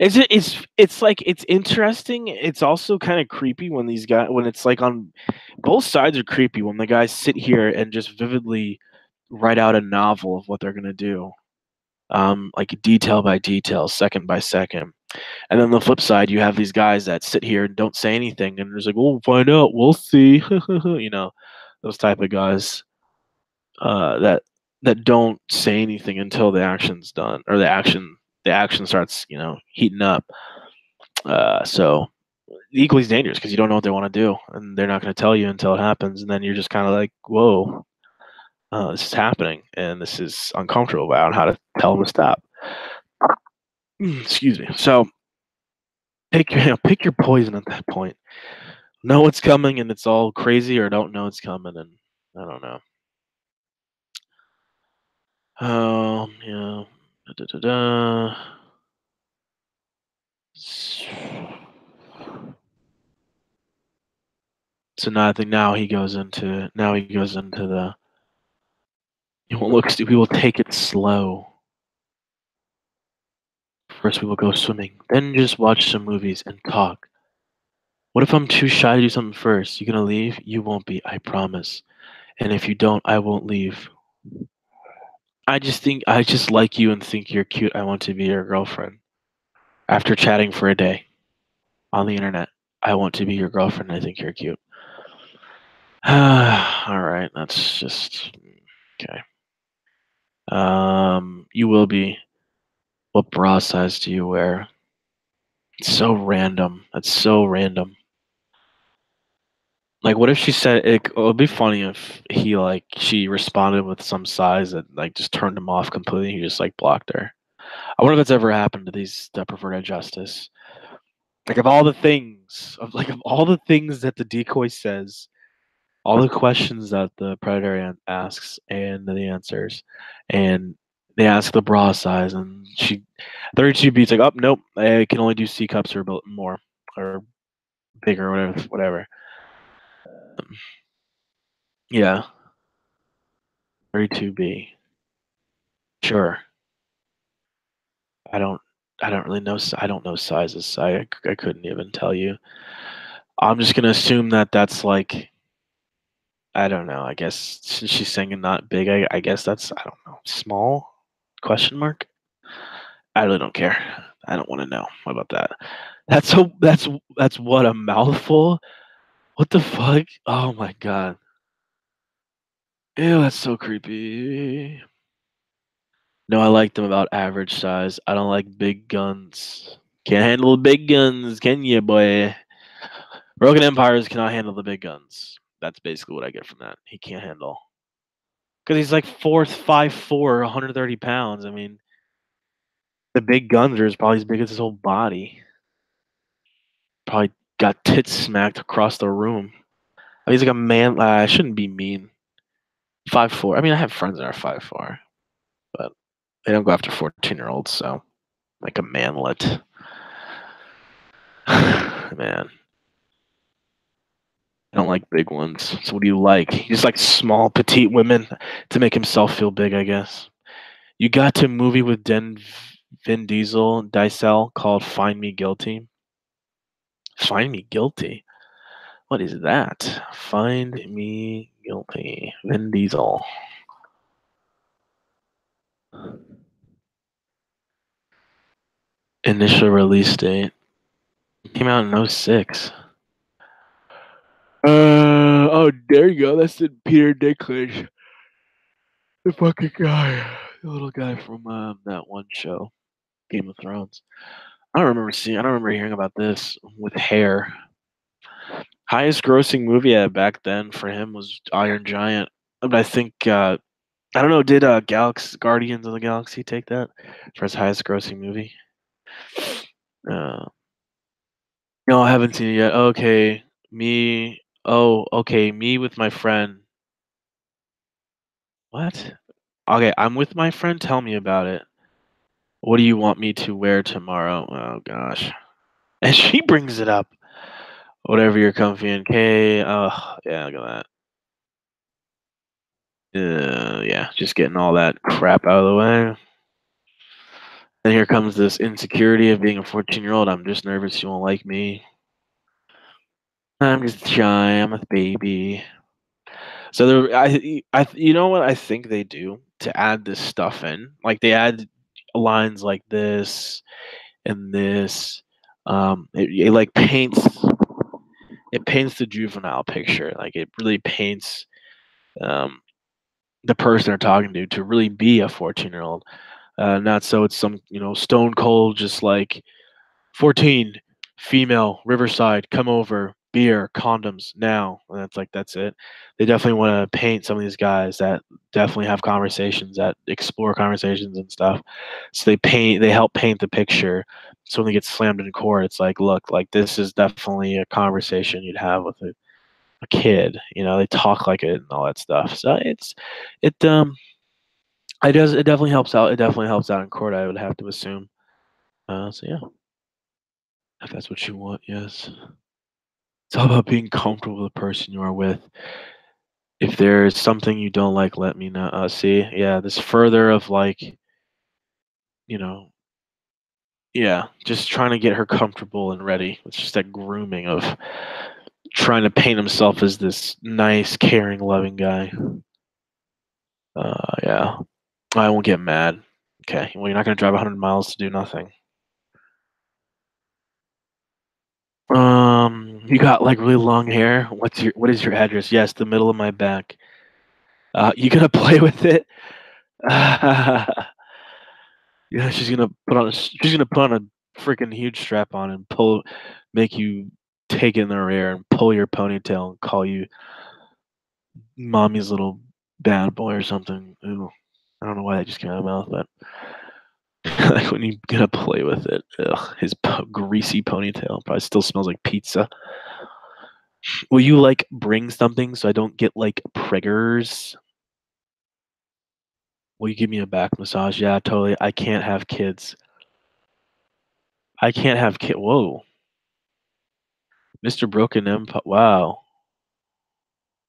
It's like it's interesting. It's also kind of creepy when these guys when it's like on both sides are creepy when the guys sit here and just vividly write out a novel of what they're gonna do, like detail by detail, second by second. And then on the flip side, you have these guys that sit here and don't say anything, and there's like, "We'll find out. We'll see." Those type of guys that don't say anything until the action's done or the action starts, heating up. So equally as dangerous because you don't know what they want to do, and they're not going to tell you until it happens, and then you're just kind of like, "Whoa, this is happening, and this is uncomfortable." About how to tell them to stop. Excuse me. So pick your poison at that point. Know what's coming, and it's all crazy, or don't know it's coming, and I don't know. Yeah. Da, da, da, da. So now I think now he goes into the we will take it slow. First we will go swimming, then just watch some movies and talk. What if I'm too shy to do something first? You gonna leave? You won't be, I promise. And if you don't, I won't leave. I just like you and think you're cute. I want to be your girlfriend. After chatting for a day on the internet, I want to be your girlfriend. I think you're cute. All right, that's just okay. You will be. What bra size do you wear? It's so random. That's so random. Like, what if she said it would be funny if she responded with some size that like just turned him off completely. He just like blocked her. I wonder if that's ever happened to these that prefer justice. Like of all the things that the decoy says, all the questions that the predator asks and the answers, and They ask the bra size, and 32B's like, oh nope, I can only do C cups or more or bigger, or whatever. Yeah, 32B. Sure. I don't. I don't really know. I don't know sizes. So I couldn't even tell you. I'm just gonna assume that that's like, I don't know. I guess since she's saying not big, I guess that's, I don't know, small? Question mark. I really don't care. I don't want to know about that. That's what, a mouthful. What the fuck? Oh my god. Ew, that's so creepy. No, I like them about average size. I don't like big guns. Can't handle the big guns, can you, boy? Broken Empires cannot handle the big guns. That's basically what I get from that. He can't handle. Because he's like 5'4", 130 pounds. I mean, the big guns are probably as big as his whole body. Probably got tits smacked across the room. I mean, he's like a man. I shouldn't be mean. 5'4". I mean, I have friends that are 5'4", but they don't go after 14-year-olds. So, like a manlet. Man, I don't like big ones. So what do you like? He just like small, petite women to make himself feel big, I guess. You got to a movie with Vin Diesel called Find Me Guilty. Find Me Guilty? What is that? Find Me Guilty. Vin Diesel. Initial release date. Came out in 06. Oh, there you go. That's the Peter Dinklage. The fucking guy. The little guy from that one show, Game of Thrones. I don't remember hearing about this with hair. Highest grossing movie back then for him was Iron Giant. But I think I don't know, did Guardians of the Galaxy take that for his highest grossing movie? Uh, no, I haven't seen it yet. Okay, me. Oh, okay, me with my friend. What? Okay, I'm with my friend. Tell me about it. What do you want me to wear tomorrow? Oh gosh. And she brings it up. Whatever you're comfy in. Okay. Oh yeah, look at that. Yeah, just getting all that crap out of the way. And here comes this insecurity of being a 14-year-old. I'm just nervous you won't like me. I'm just shy. I'm a baby. So you know what I think they do to add this stuff in? Like they add lines like this and this. It like paints the juvenile picture. Like it really paints um, the person they're talking to really be a 14-year-old. Not so it's some stone cold just like 14, female, Riverside, come over, beer, condoms, now. And it's like, that's it. They definitely want to paint some of these guys that definitely have conversations, that explore conversations and stuff. So they help paint the picture. So when they get slammed in court, it's like, look, like this is definitely a conversation you'd have with a kid. They talk like it and all that stuff. So it definitely helps out. It definitely helps out in court, I would have to assume. So yeah, if that's what you want, yes. It's all about being comfortable with the person you are with. If there's something you don't like, let me know. See, yeah, this further of like, you know, yeah, just trying to get her comfortable and ready. It's just that grooming of trying to paint himself as this nice, caring, loving guy. Yeah, I won't get mad. Okay, well, you're not gonna drive 100 miles to do nothing. You got like really long hair. What is your address? Yes, the middle of my back. You gonna play with it? Yeah, she's gonna put on a freaking huge strap on and make you take it in the rear and pull your ponytail and call you mommy's little bad boy or something. Ooh, I don't know why that just came out of my mouth, but like when you gonna play with it, ugh, his greasy ponytail probably still smells like pizza. Will you like bring something so I don't get like priggers? Will you give me a back massage? Yeah, totally. I can't have kids. I can't have kid. Whoa, Mr. Broken Empire. Wow.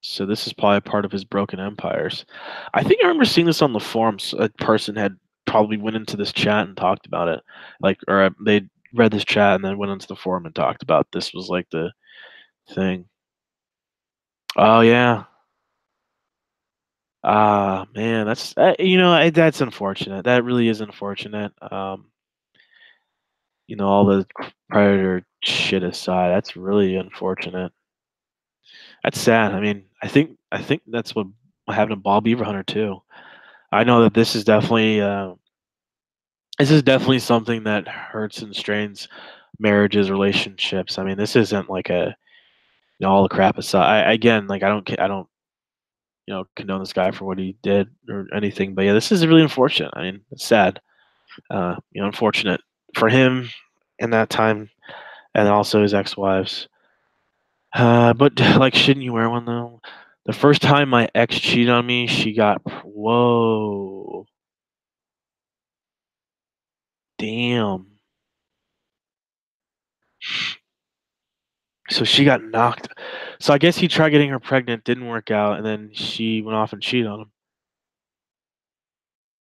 So this is probably part of his broken empires. I think I remember seeing this on the forums. A person had probably went into this chat and talked about it, like, or they read this chat and then went into the forum and talked about this was like the thing. Oh yeah. Ah man, that's that's unfortunate. That really is unfortunate. All the predator shit aside, that's really unfortunate. That's sad. I mean, I think that's what happened to Bob Beaverhunter too. I know that this is definitely something that hurts and strains marriages, relationships. I mean, this isn't like all the crap aside. Again, like I don't condone this guy for what he did or anything, but yeah, this is really unfortunate. I mean, it's sad. Unfortunate for him in that time, and also his ex-wives. But like, shouldn't you wear one though? The first time my ex cheated on me, she got whoa, damn. So she got knocked. So I guess he tried getting her pregnant, didn't work out, and then she went off and cheated on him.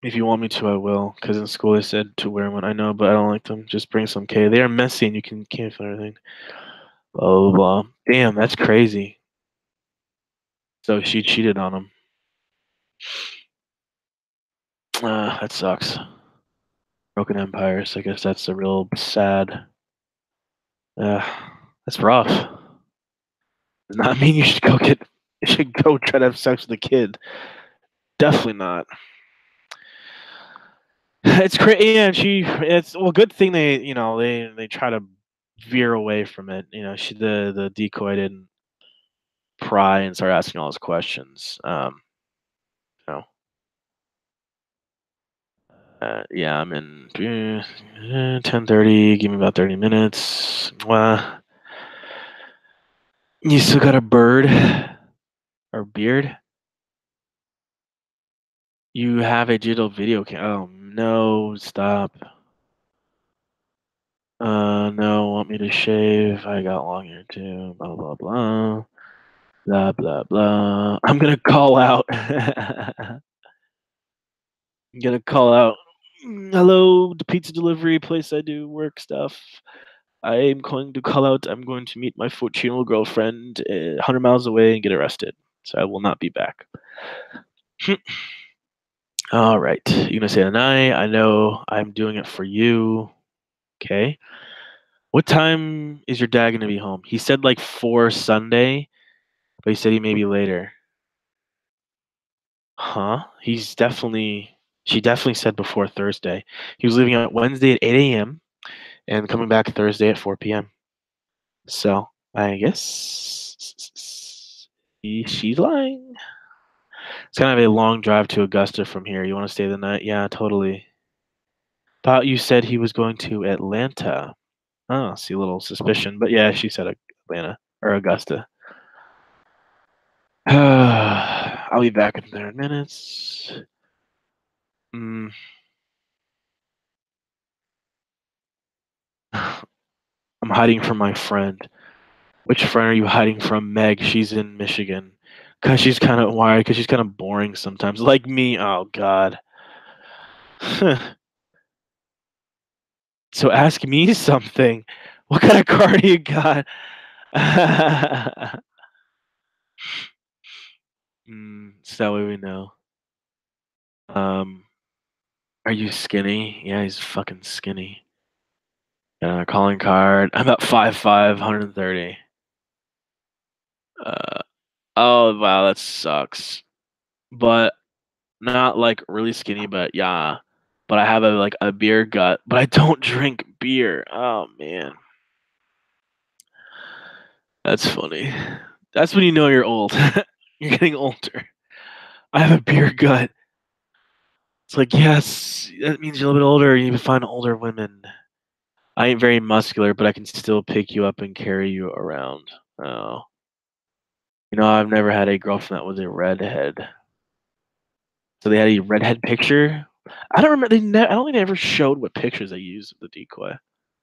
If you want me to, I will. Because in school they said to wear one. I know, but I don't like them. Just bring some K. They are messy and you can't fit everything. Blah blah blah. Damn, that's crazy. So she cheated on him. That sucks. Broken empires. I guess that's a real sad. Uh, that's rough. Does not mean you should go get. You should go try to have sex with a kid. Definitely not. It's crazy. Yeah, it's well, good thing they try to veer away from it. The decoy didn't pry and start asking all those questions. You know, yeah, I'm in 10:30. Give me about 30 minutes. You still got a bird or beard? You have a digital video cam. Oh no, stop. No, want me to shave? I got long hair too. Blah blah blah. Blah blah blah. I'm gonna call out. I'm gonna call out. Hello, the pizza delivery place I do work stuff. I'm going to call out. I'm going to meet my 14-year-old girlfriend 100 miles away and get arrested. So I will not be back. All right. You're gonna say tonight. I know I'm doing it for you. Okay. What time is your dad gonna be home? He said like 4 Sunday, but he said he may be later. Huh? She definitely said before Thursday. He was leaving on Wednesday at 8 a.m. and coming back Thursday at 4 p.m. So I guess she's lying. It's kind of a long drive to Augusta from here. You want to stay the night? Yeah, totally. Thought you said he was going to Atlanta. Oh, see a little suspicion, but yeah, she said Atlanta or Augusta. I'll be back in 30 minutes. Mm. I'm hiding from my friend. Which friend are you hiding from? Meg. She's in Michigan. Cause she's kind of wired. Cause she's kind of boring sometimes. Like me. Oh God. So ask me something. What kind of car do you got? So that way we know. Um, are you skinny? Yeah, he's fucking skinny. Calling card. I'm about 5'5", 130. Uh, oh wow, that sucks. But not like really skinny, but yeah. But I have a beer gut, but I don't drink beer. Oh man, that's funny. That's when you know you're old. You're getting older. I have a beer gut. It's like, yes, that means you're a little bit older. You need to find older women. I ain't very muscular, but I can still pick you up and carry you around. Oh, I've never had a girlfriend that was a redhead. So they had a redhead picture. I don't remember. I don't think they ever showed what pictures they used with the decoy,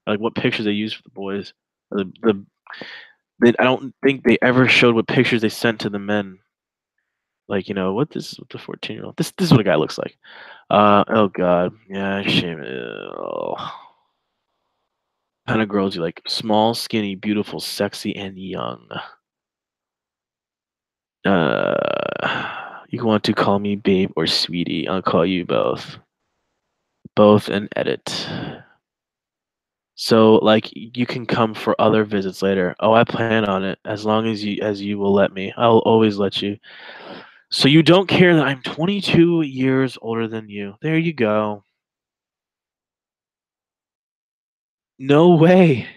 like what pictures they used for the boys. I don't think they ever showed what pictures they sent to the men. Like what the 14-year-old. This is what a guy looks like. Oh god, yeah, shame. Oh. Kind of girls you like: small, skinny, beautiful, sexy, and young. You want to call me babe or sweetie? I'll call you both. Both and edit. So like you can come for other visits later. Oh, I plan on it as long as you will let me. I'll always let you. So you don't care that I'm 22 years older than you. There you go. No way.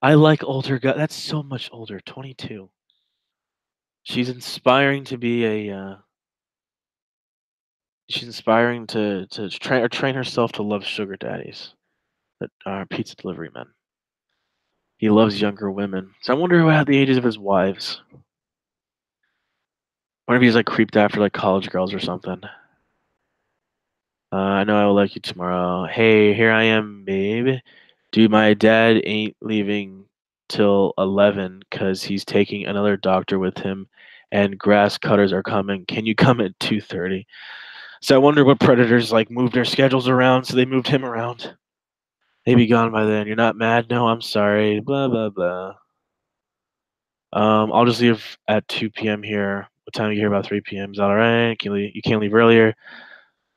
I like older guys. That's so much older. 22. She's inspiring to be a she's inspiring to train herself to love sugar daddies that are pizza delivery men. He loves younger women. So I wonder what the ages of his wives. Wonder if he's like creeped after like college girls or something. I know I will like you tomorrow. Hey, here I am, babe. Dude, my dad ain't leaving till 11 because he's taking another doctor with him and grass cutters are coming. Can you come at 2:30? So I wonder what predators like moved their schedules around, so they moved him around. They be gone by then. You're not mad? No, I'm sorry. Blah blah blah. I'll just leave at 2 p.m. here. What time are you here? About 3 p.m. Is that all right? You can't leave earlier.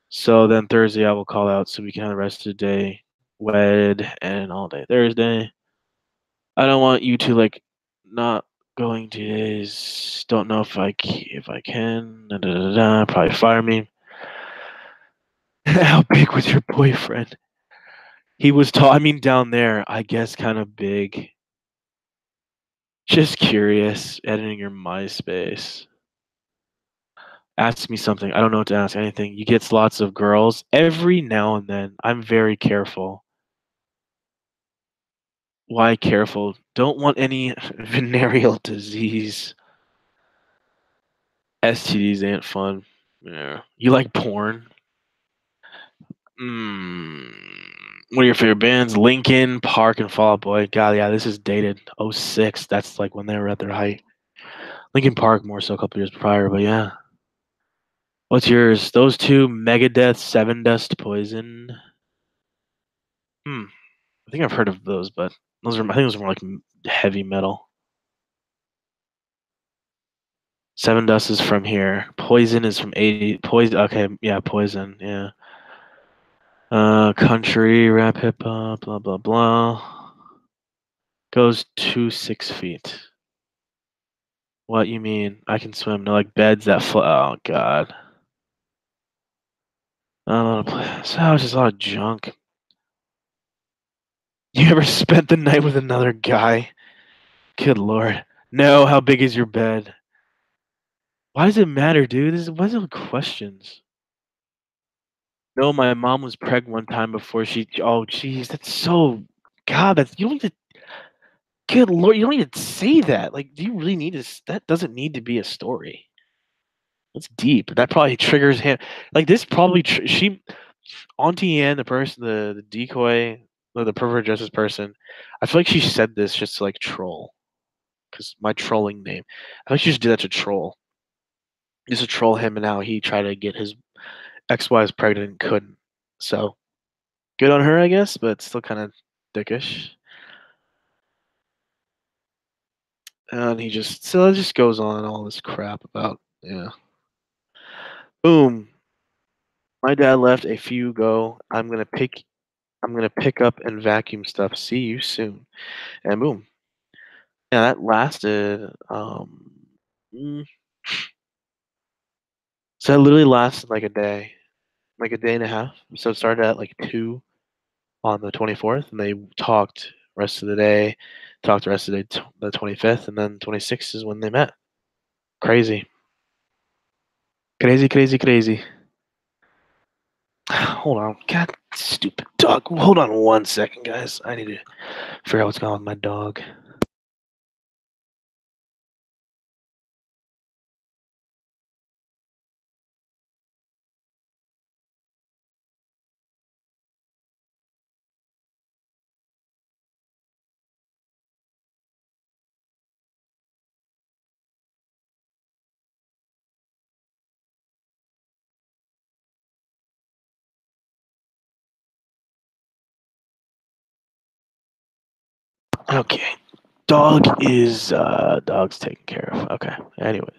So then Thursday I will call out so we can have the rest of the day wed and all day Thursday. I don't want you to like not going to days. Don't know if I can. Da, da, da, da, probably fire me. How big was your boyfriend? He was tall. I mean, down there, I guess, kind of big. Just curious. Editing your MySpace. Ask me something. I don't know what to ask. Anything. You get lots of girls every now and then. I'm very careful. Why careful? Don't want any venereal disease. STDs ain't fun. Yeah. You like porn? Mm. What are your favorite bands? Linkin Park and Fall Out Boy. God, yeah, this is dated. '06. That's like when they were at their height. Linkin Park more so a couple years prior, but yeah. What's yours? Those two: Megadeth, Seven Dust, Poison. Hmm. I think I've heard of those, but I think those are more like heavy metal. Seven Dust is from here. Poison is from 80. Poison. Okay, yeah, Poison. Yeah. Country, rap, hip hop, blah blah blah. Goes to 6 feet. What you mean? I can swim. No, like beds that float. Oh god. I don't know. So it's just a lot of junk. You ever spent the night with another guy? Good lord. No. How big is your bed? Why does it matter, dude? Why is it questions? No, my mom was pregnant one time before she. Oh, jeez, that's so. God, that's you don't need to. Good lord, you don't need to say that. Like, do you really need to? That doesn't need to be a story. That's deep. That probably triggers him. Like this probably Auntie Anne, the person, the decoy, the pervert justice person. I feel like she said this just to like troll, because my trolling name. I feel like she just did that to troll, just to troll him, and now he tried to get his ex-wife pregnant and couldn't. So good on her, I guess, but still kind of dickish. And he just so it just goes on all this crap about yeah. Boom. My dad left a few ago. I'm gonna pick up and vacuum stuff. See you soon. And boom. Yeah, that lasted mm, so it literally lasted like a day and a half. So it started at like 2 on the 24th, and they talked rest of the day, talked the rest of the day, the 25th, and then 26th is when they met. Crazy. Crazy, crazy, crazy. Hold on. God, stupid dog. Hold on 1 second, guys. I need to figure out what's going on with my dog. Okay. Dog's taken care of. Okay. Anyway.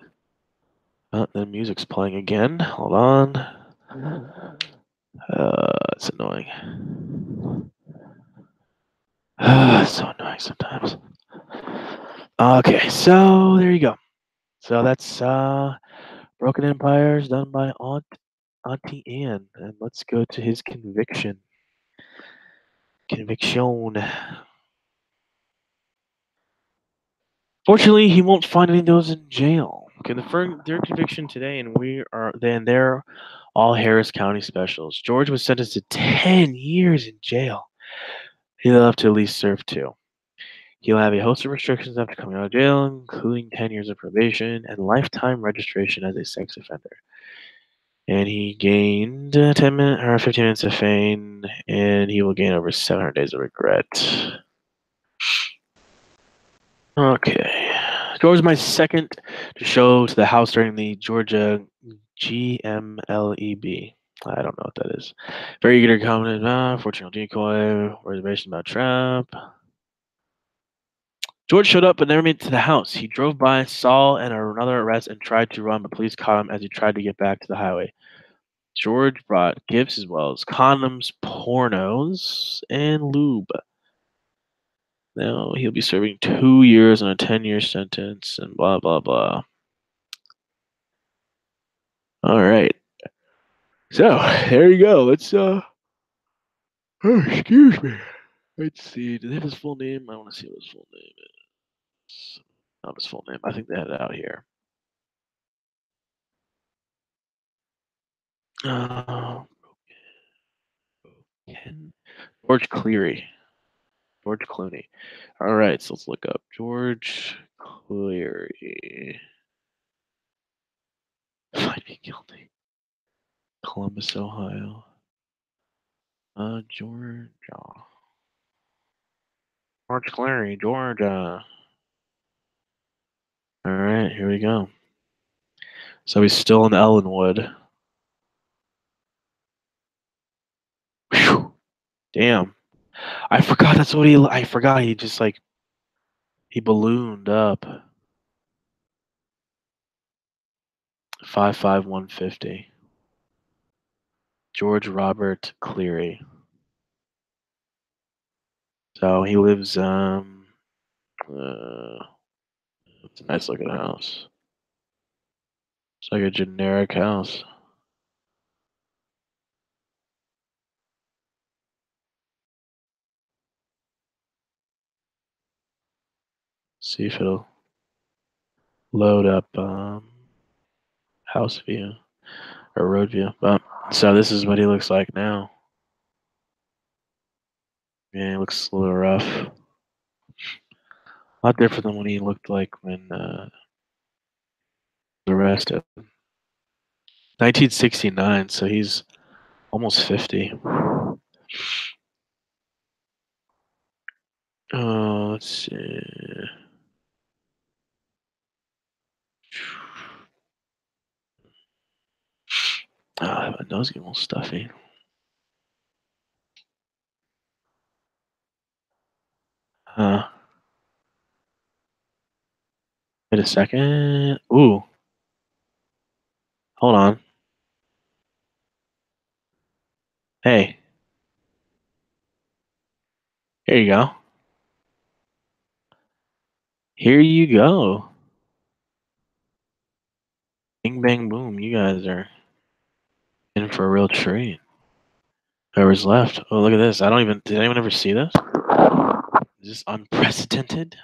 The music's playing again. Hold on. It's annoying. It's so annoying sometimes. Okay, so there you go. So that's Broken Empires done by Auntie Anne. And let's go to his conviction. Conviction. Fortunately, he won't find any of those in jail. Confirmed their conviction today, and they're all Harris County specials. George was sentenced to 10 years in jail. He'll have to at least serve 2. He'll have a host of restrictions after coming out of jail, including 10 years of probation and lifetime registration as a sex offender. And he gained 10 minutes or 15 minutes of fame, and he will gain over 700 days of regret. Okay. George was my second to show to the House during the Georgia GMLEB. I don't know what that is. Very eager to comment. Fortunate decoy. Reservation about Trump. George showed up but never made it to the house. He drove by, saw another arrest, and tried to run, but police caught him as he tried to get back to the highway. George brought gifts as well as condoms, pornos, and lube. Now he'll be serving 2 years on a 10-year sentence and blah, blah, blah. All right. So, there you go. Let's, oh, excuse me. Let's see. Do they have his full name? I want to see what his full name is. Not his full name. I think they had it out here. George Cleary. George Clooney. All right, so let's look up George Cleary. Find me guilty. Columbus, Ohio. Georgia. George Cleary, Georgia. All right, here we go. So he's still in Ellenwood. Whew. Damn. I forgot that's what I forgot he just like he ballooned up. 55150. George Robert Cleary. So he lives it's a nice looking house. It's like a generic house. See if it'll load up house view or road view. But so this is what he looks like now. Yeah, he looks a little rough. A lot different than what he looked like when arrested. 1969, so he's almost 50. Let's see. My nose getting a little stuffy. Wait a second. Ooh, hold on. Hey, here you go. Here you go. Bing, bang, boom. You guys are in for a real treat. Whoever's left. Oh, look at this. Did anyone ever see this? Is this unprecedented?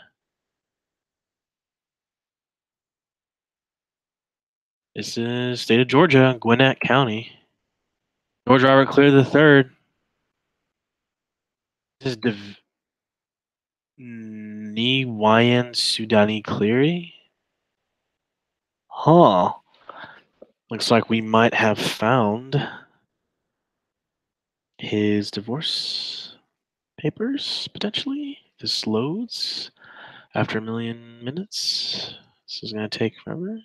This is state of Georgia, Gwinnett County. George Robert Cleary III. This is Niwayan Sudani Cleary. Huh. Looks like we might have found his divorce papers, potentially. This loads after 1,000,000 minutes. This is going to take forever.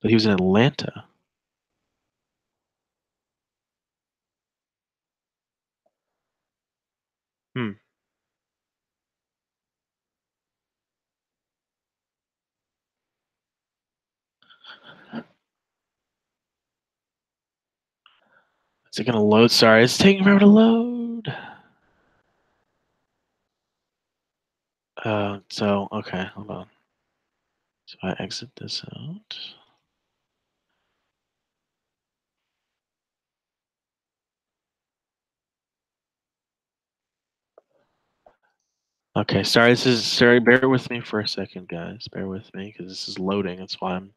But he was in Atlanta. Hmm. Is it gonna load? Sorry, it's taking forever to load. So okay, hold on. So I exit this out. Okay, sorry. Bear with me for a second, guys. Bear with me because this is loading. That's why I'm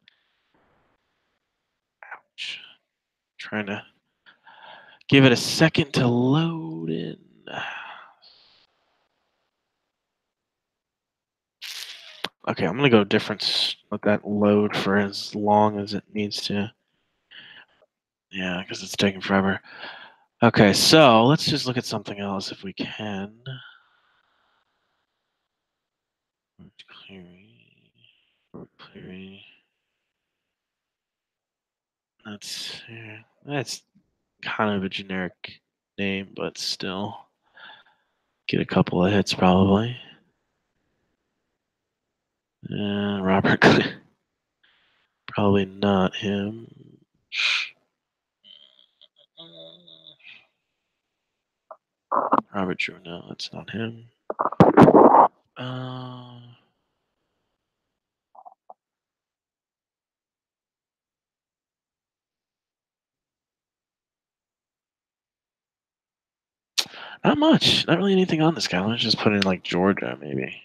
trying to give it a second to load in. Okay, I'm gonna go different. Let that load for as long as it needs to. Yeah, because it's taking forever. Okay, so let's just look at something else if we can. Cleary. That's kind of a generic name, but still get a couple of hits probably. Robert, probably not him. Robert Drew, no, that's not him. Uh, Not much. Not really anything on this guy. Let's just put in like Georgia, maybe.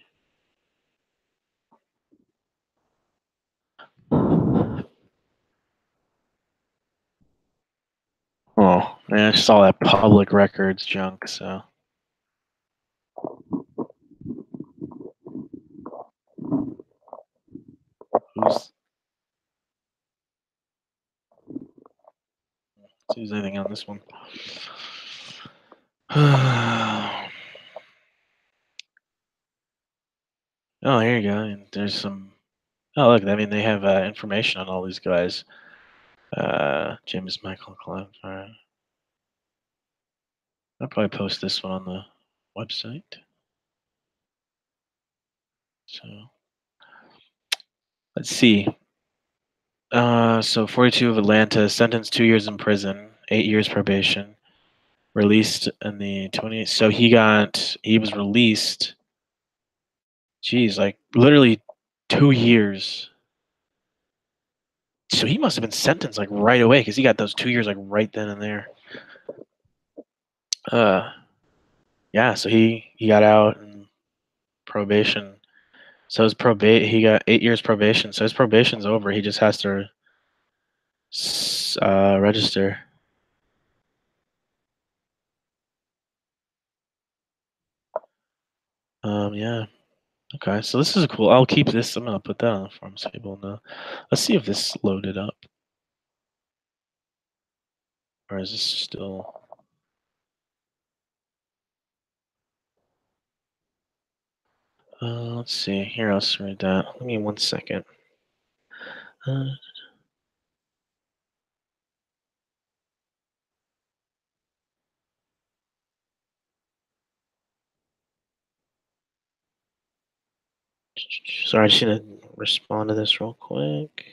Oh, man, I just saw that public records junk, so. Who's who's anything on this one? Oh, here you go. And there's some. Oh, look. I mean, they have information on all these guys. James Michael Clem. All right. I'll probably post this one on the website. So let's see. So 42 of Atlanta, sentenced 2 years in prison, 8 years probation, released in the 20. So he was released. Geez, like literally 2 years. So he must have been sentenced like right away because he got those 2 years like right then and there. Uh, yeah. So he got out and probation. So his he got 8 years probation. So his probation's over. He just has to register. Yeah. Okay. So this is cool. I'll keep this. I'm gonna put that on the form so people know. Let's see if this loaded up, or is this still? Let's see. Here, I'll just read that. Give me 1 second. Uh, Sorry, I just need to respond to this real quick.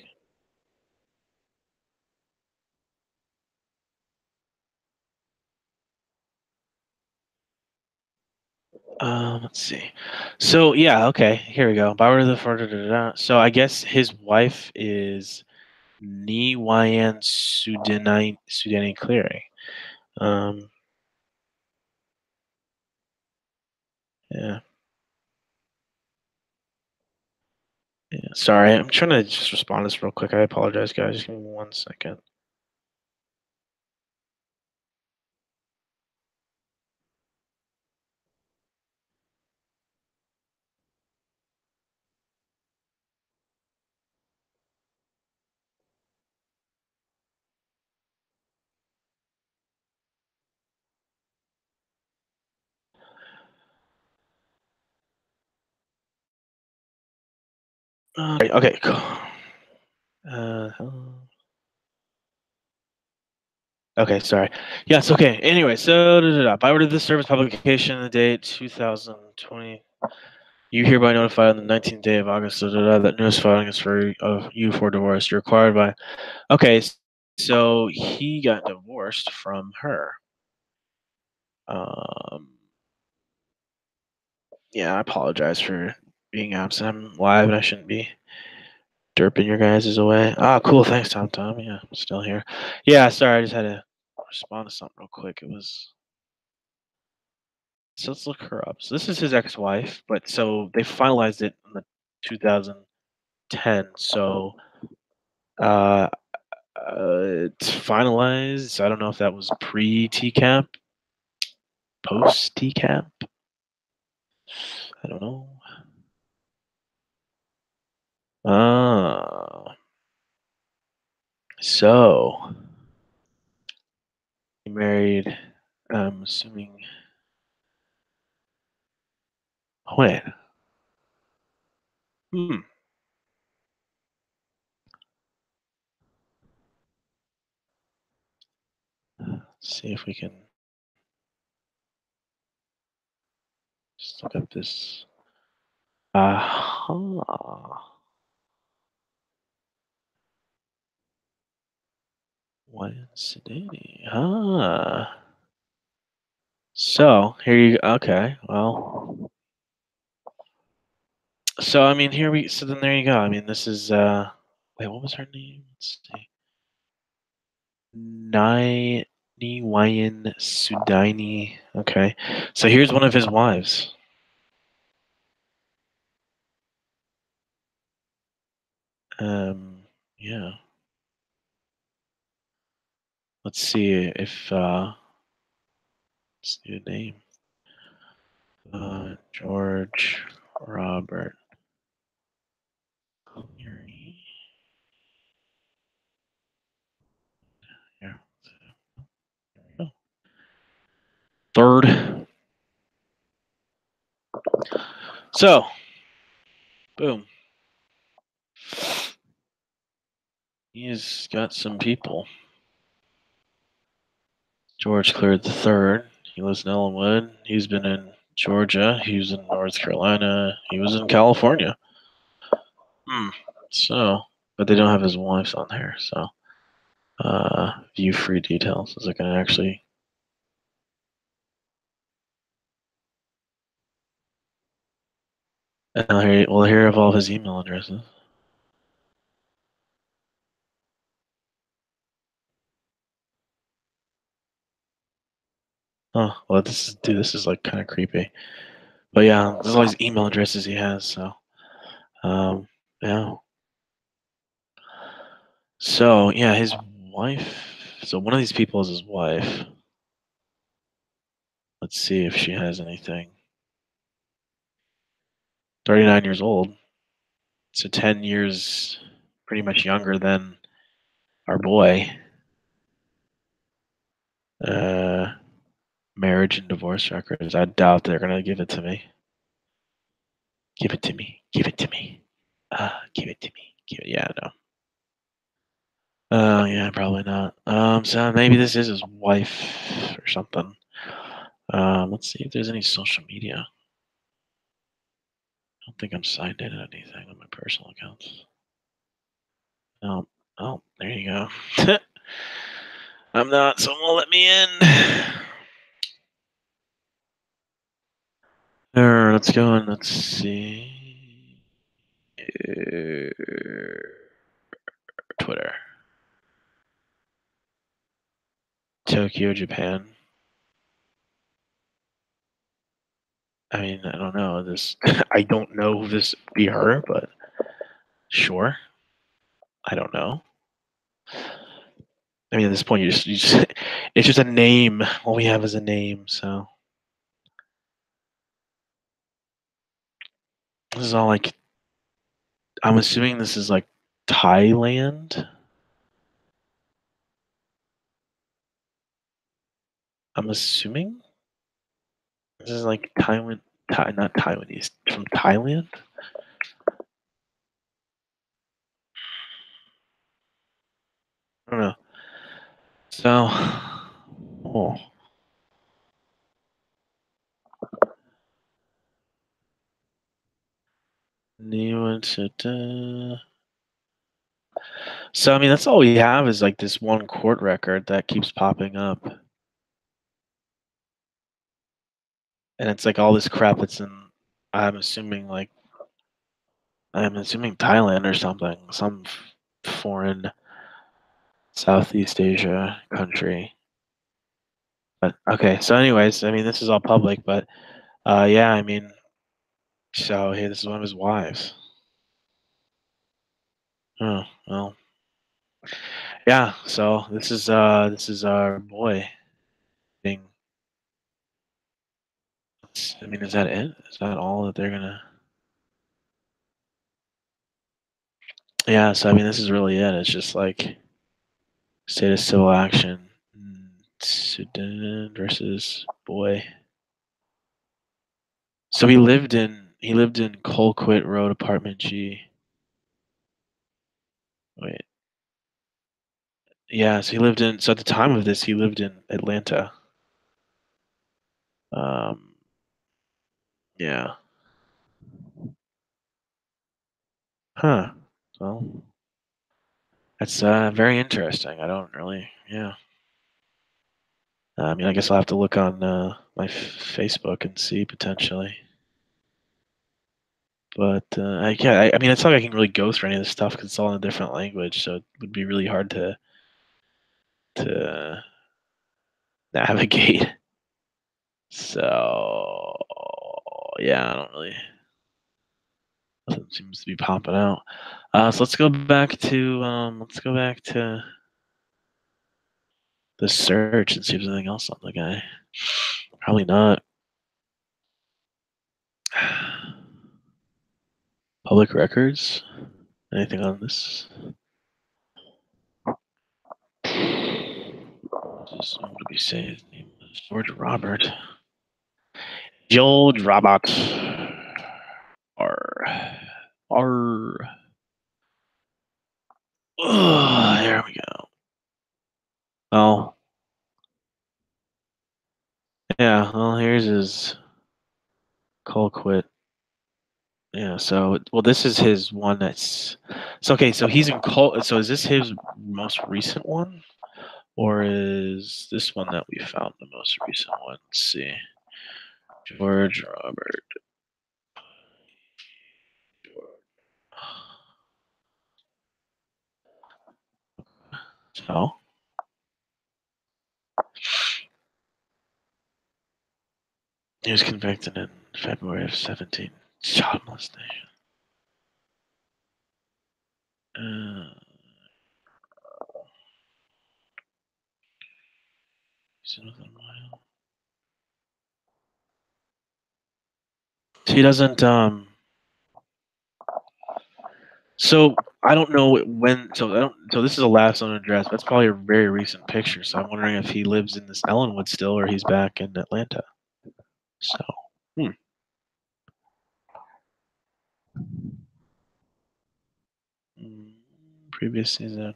Let's see. So yeah, okay, here we go. Bauer the So I guess his wife is Niwayan Sudani Cleary. Um, yeah, yeah. Sorry, I'm trying to just respond to this real quick. I apologize, guys. Just give me 1 second. Okay, cool. Uh, Okay, sorry. Yes, okay. Anyway, so by order of this service publication, the date 2020. You hereby notified on the 19th day of August that notice filing is for you for divorce. You're required by. Okay, so he got divorced from her. Um, yeah, I apologize for being absent. I'm live and I shouldn't be derping your guys' away. Ah, cool. Thanks, Tom. Tom. Yeah, I'm still here. Yeah, sorry. I just had to respond to something real quick. It was. So let's look her up. So this is his ex-wife, but so they finalized it in the 2010. So uh, it's finalized. I don't know if that was pre-TCAP, post-TCAP. I don't know. So he married. I'm assuming. Wait. Hmm. Let's see if we can just look up this. Wednesday. So here you. Okay. Well. So I mean, here we. So then there you go. I mean, this is. Wait, what was her name? Let's see. Niwayan Sudaini. Okay. So here's one of his wives. Yeah. Let's see if let's see a name. George Robert Cleary. Yeah. Oh. Third. So, boom. He's got some people. George Cleary III. He lives in Ellenwood. He's been in Georgia. He was in North Carolina. He was in California. Hmm. So, but they don't have his wife's on there. So, view free details. Is it going to actually? We'll hear of all his email addresses. Oh, well, this is like kind of creepy. But yeah, there's all these email addresses he has. So, um, yeah. So yeah, his wife. So one of these people is his wife. Let's see if she has anything. 39 years old. So 10 years, pretty much younger than our boy. Uh, Marriage and divorce records. I doubt they're gonna give it to me. Give it to me. Give it to me. Give it to me. Yeah, no. Yeah, probably not. So maybe this is his wife or something. Let's see if there's any social media. I don't think I'm signed in or anything on my personal accounts. No. Oh, there you go. I'm not. Someone will let me in. Let's go and let's see. Twitter. Tokyo, Japan. I mean, I don't know. This I don't know who this be her, but sure. I don't know. I mean, at this point, you just it's just a name. All we have is a name. So this is all like. I'm assuming this is like Thailand. I'm assuming this is like Taiwan. Not Taiwanese. From Thailand. I don't know. So Oh. So I mean, that's all we have is like this one court record that keeps popping up, and it's like all this crap that's in. I'm assuming like I'm assuming Thailand or something, some foreign Southeast Asia country. But okay, so anyways, I mean, this is all public, but yeah, I mean, so hey, this is one of his wives. Oh well, yeah. So this is our boy being. I mean, is that it? Is that all that they're gonna? Yeah. So I mean, this is really it. It's just like state of civil action, Sudan versus boy. So he lived in Colquitt Road, apartment G. Wait, yeah. So he lived in. So at the time of this, he lived in Atlanta. Um, yeah. Huh. Well, that's very interesting. I don't really. Yeah. I mean, I guess I'll have to look on my Facebook and see potentially. But I mean, it's not like I can really go through any of this stuff because it's all in a different language, so it would be really hard to navigate. So yeah, I don't really. Nothing seems to be popping out. So let's go back to the search and see if there's anything else on the guy. Probably not. Public records. Anything on this? What did we say his name was? George Robert. George Robert. R. R. Oh, there we go. Oh, yeah. Well, here's his Colquitt. Yeah. So, well, this is his one that's. So okay. So he's in Col. So is this his most recent one, or is this one that we found the most recent one? Let's see. George Robert. So he was convicted in February of 17. Child molestation. Uh, he doesn't. So I don't know when. So I don't. So this is a last known address. That's probably a very recent picture. So I'm wondering if he lives in this Ellenwood still, or he's back in Atlanta. So hmm. Mm, previous season.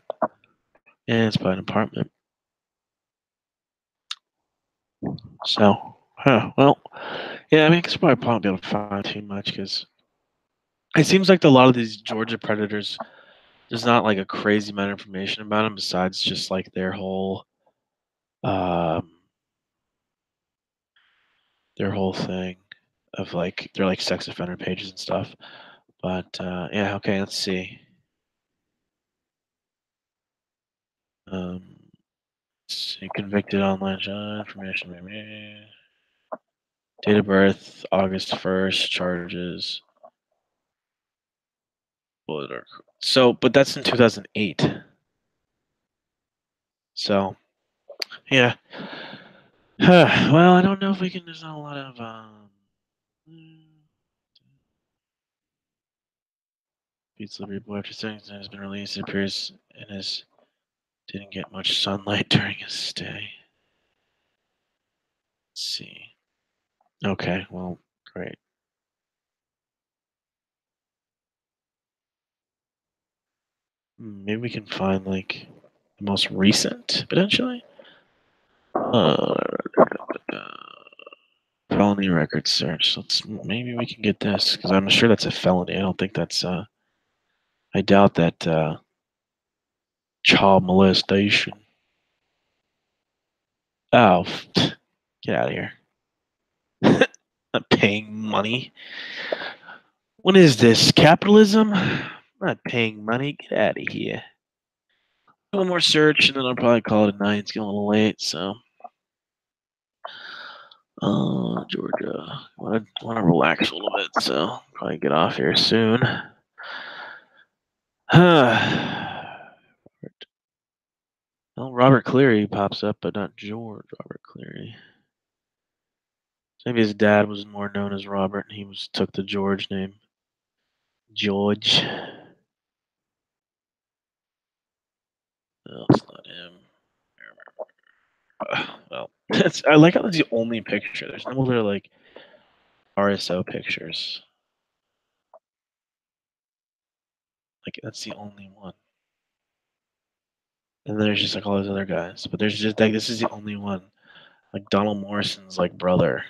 Yeah, it's by an apartment. So, huh. Well, yeah. I mean, I guess probably won't be able to find too much because it seems like a lot of these Georgia Predators. There's not like a crazy amount of information about them besides just like um, their whole thing of like they're like sex offender pages and stuff. But yeah, okay, let's see. Um, let's see, convicted online information, maybe. Date of birth, August 1st, charges. So, but that's in 2008. So, yeah. Well, I don't know if we can. There's not a lot of. Beats Liberty Boy after sentencing has been released. It appears in his didn't get much sunlight during his stay. Let's see. Okay, well, great. Maybe we can find like the most recent potentially. Felony record search. Maybe we can get this because I'm sure that's a felony. I don't think that's I doubt that child molestation. Oh, get out of here. Not paying money. What is this? Capitalism? I'm not paying money. Get out of here. One more search and then I'll probably call it a night. It's getting a little late, so Georgia. Want to relax a little bit, so probably get off here soon. Well, Robert Cleary pops up, but not George Robert Cleary. Maybe his dad was more known as Robert, and he took the George name. George. No, it's not him. Well, I like how that's the only picture. There's no other like RSO pictures. Like that's the only one. And then there's just like all those other guys, but there's just like this is the only one. Like Donald Morrison's like brother.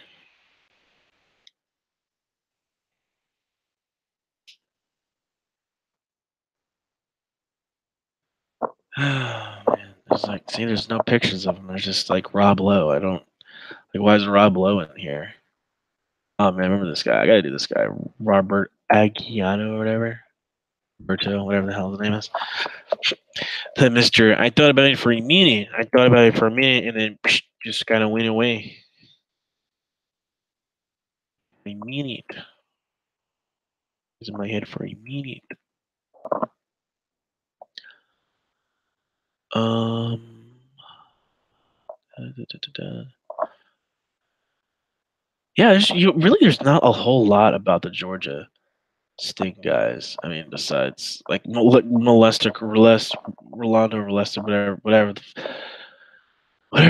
Oh man, there's no pictures of him. There's just like Rob Lowe. I don't like why is Rob Lowe in here? Oh man, I remember this guy. I gotta do this guy, Robert Aguiano or whatever, Roberto, whatever the hell his name is. The Mister. I thought about it for a minute. And then just kind of went away. A minute. It's in my head for a minute. Yeah, there's not a whole lot about the Georgia Sting guys. I mean, besides like Rolando Molester, whatever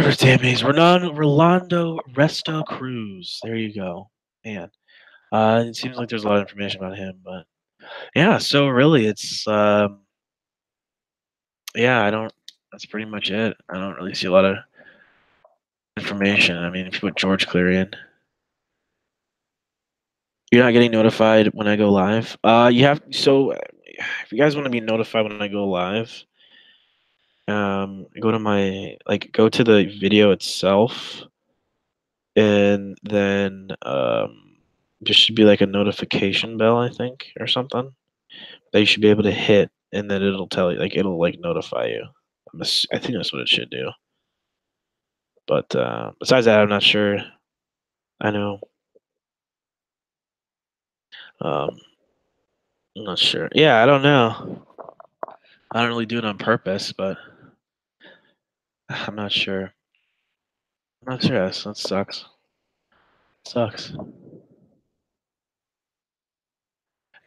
his damn name is, Rolando Resto Cruz. There you go, man. It seems like there's a lot of information about him, but yeah. So really, it's yeah. I don't. That's pretty much it. I don't really see a lot of information. I mean, if you put George Cleary in. You're not getting notified when I go live. You have so if you guys want to be notified when I go live, go to go to the video itself, and then there should be like a notification bell, I think, or something that you should be able to hit, and then it'll tell you, like it'll like notify you. I think that's what it should do. But besides that, I'm not sure. I know. I'm not sure. Yeah, I don't know. I don't really do it on purpose, but I'm not sure. I'm not sure. That sucks. Sucks.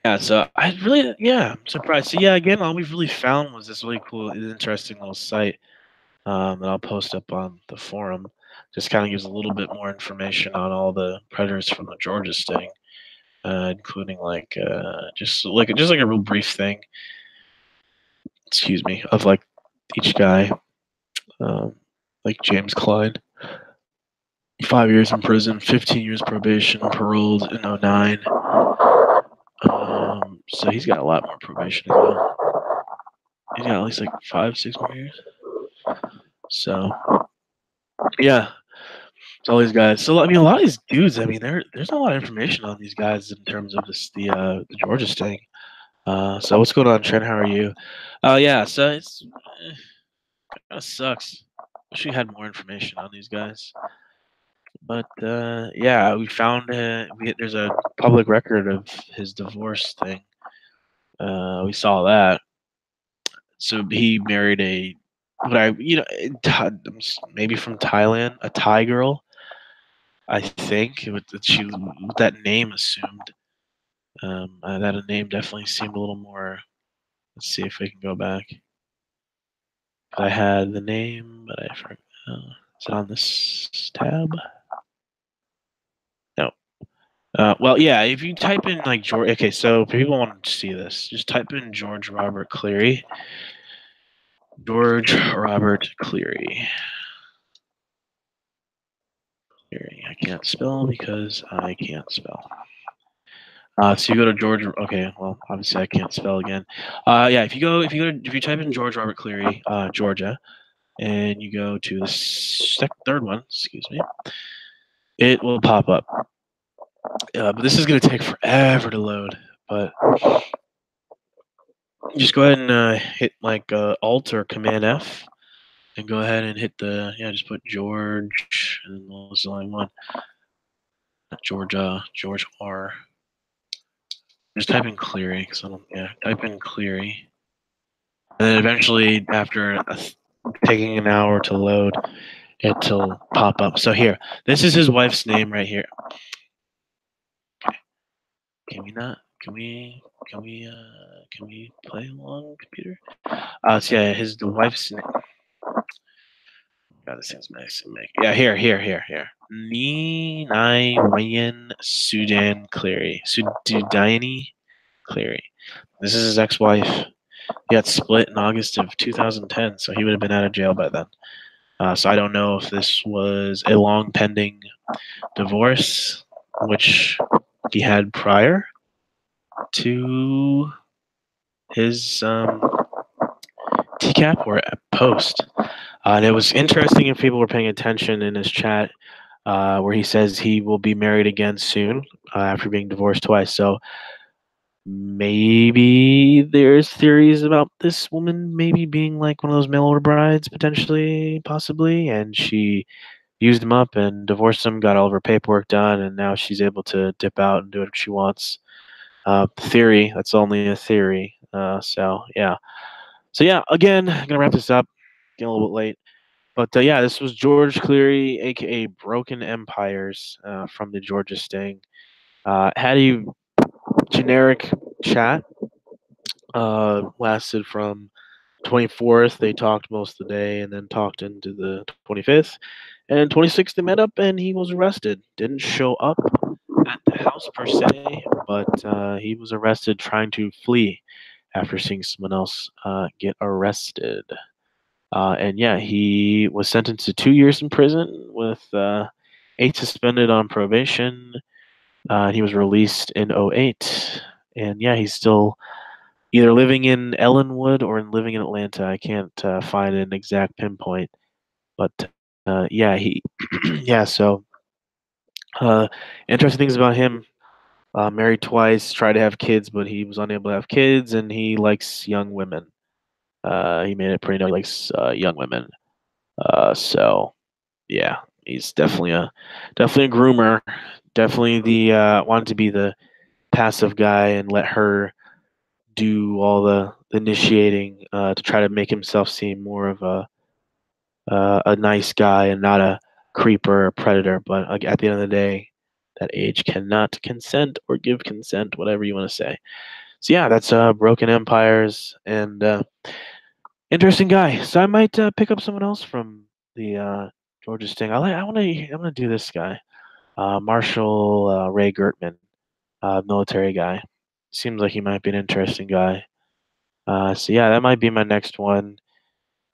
Yeah, so I'm surprised. So yeah, again, all we've really found was this really cool, interesting little site that I'll post up on the forum. Just kind of gives a little bit more information on all the predators from the Georgia sting, including just like a real brief thing. Excuse me, of like each guy, like James Clyde. 5 years in prison, 15 years probation, paroled in 09. So he's got a lot more probation to go. He's got at least like 5, 6 more years. So yeah, it's all these guys. So I mean, a lot of these dudes. I mean, there's not a lot of information on these guys in terms of the Georgia sting. So what's going on, Trent? How are you? Yeah. So it's kind of sucks. Wish we had more information on these guys. But yeah, we found there's a public record of his divorce thing. We saw that. So he married maybe from Thailand, a Thai girl. I think with that name assumed. That name definitely seemed a little more. Let's see if we can go back. I had the name, but I forgot. Is it on this tab? No. Well, yeah. If you type in like George, okay. So if people want to see this, just type in George Robert Cleary. George Robert Cleary. I can't spell because I can't spell. So you go to George. Okay, well, obviously I can't spell again. Yeah, if you type in George Robert Cleary, Georgia, and you go to the third one, excuse me, it will pop up. But this is going to take forever to load. But just go ahead and hit like Alt or Command F, and go ahead and hit just put George, and what was the only one? Georgia, George R. Just type in Cleary, because I don't. Yeah, type in Cleary, and then eventually, after taking an hour to load, it'll pop up. So here, this is his wife's name right here. Okay. Can we not? Can we? Can we play along, computer? So yeah, the wife's name. God, this thing's nice and make. Yeah, here. Ni Nai Wayan Sudan Cleary. Sudani Cleary. This is his ex-wife. He got split in August of 2010, so he would have been out of jail by then. So I don't know if this was a long pending divorce, which he had prior to his TCAP or post. And it was interesting if people were paying attention in his chat where he says he will be married again soon after being divorced twice. So maybe there's theories about this woman maybe being like one of those mail order brides, potentially, possibly, and she used him up and divorced him, got all of her paperwork done, and now she's able to dip out and do what she wants. Theory, that's only a theory. So yeah, again, I'm gonna wrap this up. Getting a little bit late. But yeah, this was George Cleary, aka Broken Empires, from the Georgia Sting. Had a generic chat. Lasted from 24th. They talked most of the day, and then talked into the 25th. And 26th, they met up, and he was arrested. Didn't show up at the house per se, but he was arrested trying to flee after seeing someone else get arrested. And yeah, he was sentenced to 2 years in prison with 8 suspended on probation. He was released in 2008. And yeah, he's still either living in Ellenwood or living in Atlanta. I can't find an exact pinpoint. But yeah, so interesting things about him. Married twice, tried to have kids, but he was unable to have kids, and he likes young women. He made it pretty known he likes young women. So yeah, he's definitely a groomer. Definitely the wanted to be the passive guy and let her do all the initiating to try to make himself seem more of a nice guy and not a creeper or predator. But at the end of the day, that age cannot consent or give consent, whatever you want to say. So yeah, that's Broken Empires and interesting guy. So I might pick up someone else from the Georgia Sting. I'm gonna do this guy, Marshall Ray Gertman, military guy. Seems like he might be an interesting guy. So yeah, that might be my next one.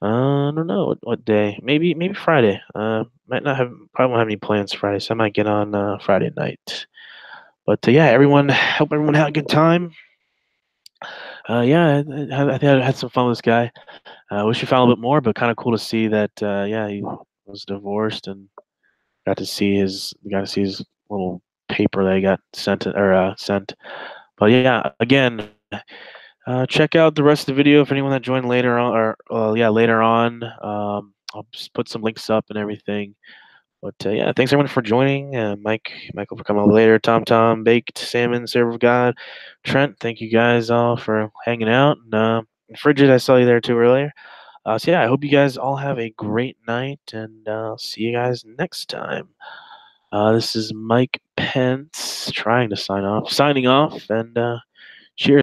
I don't know what day. Maybe Friday. Might not have probably won't have any plans Friday, so I might get on Friday night. But yeah, hope everyone had a good time. Yeah, I think I had some fun with this guy. I wish we found a little bit more, but kind of cool to see that. Yeah, he was divorced and got to see his little paper that he got sent. But yeah, again, check out the rest of the video if anyone that joined later on, or later on. I'll just put some links up and everything. But yeah, thanks everyone for joining. Michael for coming over later. Tom, Baked, Salmon, Server of God, Trent. Thank you guys all for hanging out. And Frigid, I saw you there too earlier. So yeah, I hope you guys all have a great night, and see you guys next time. This is Mike Pence signing off, and cheers.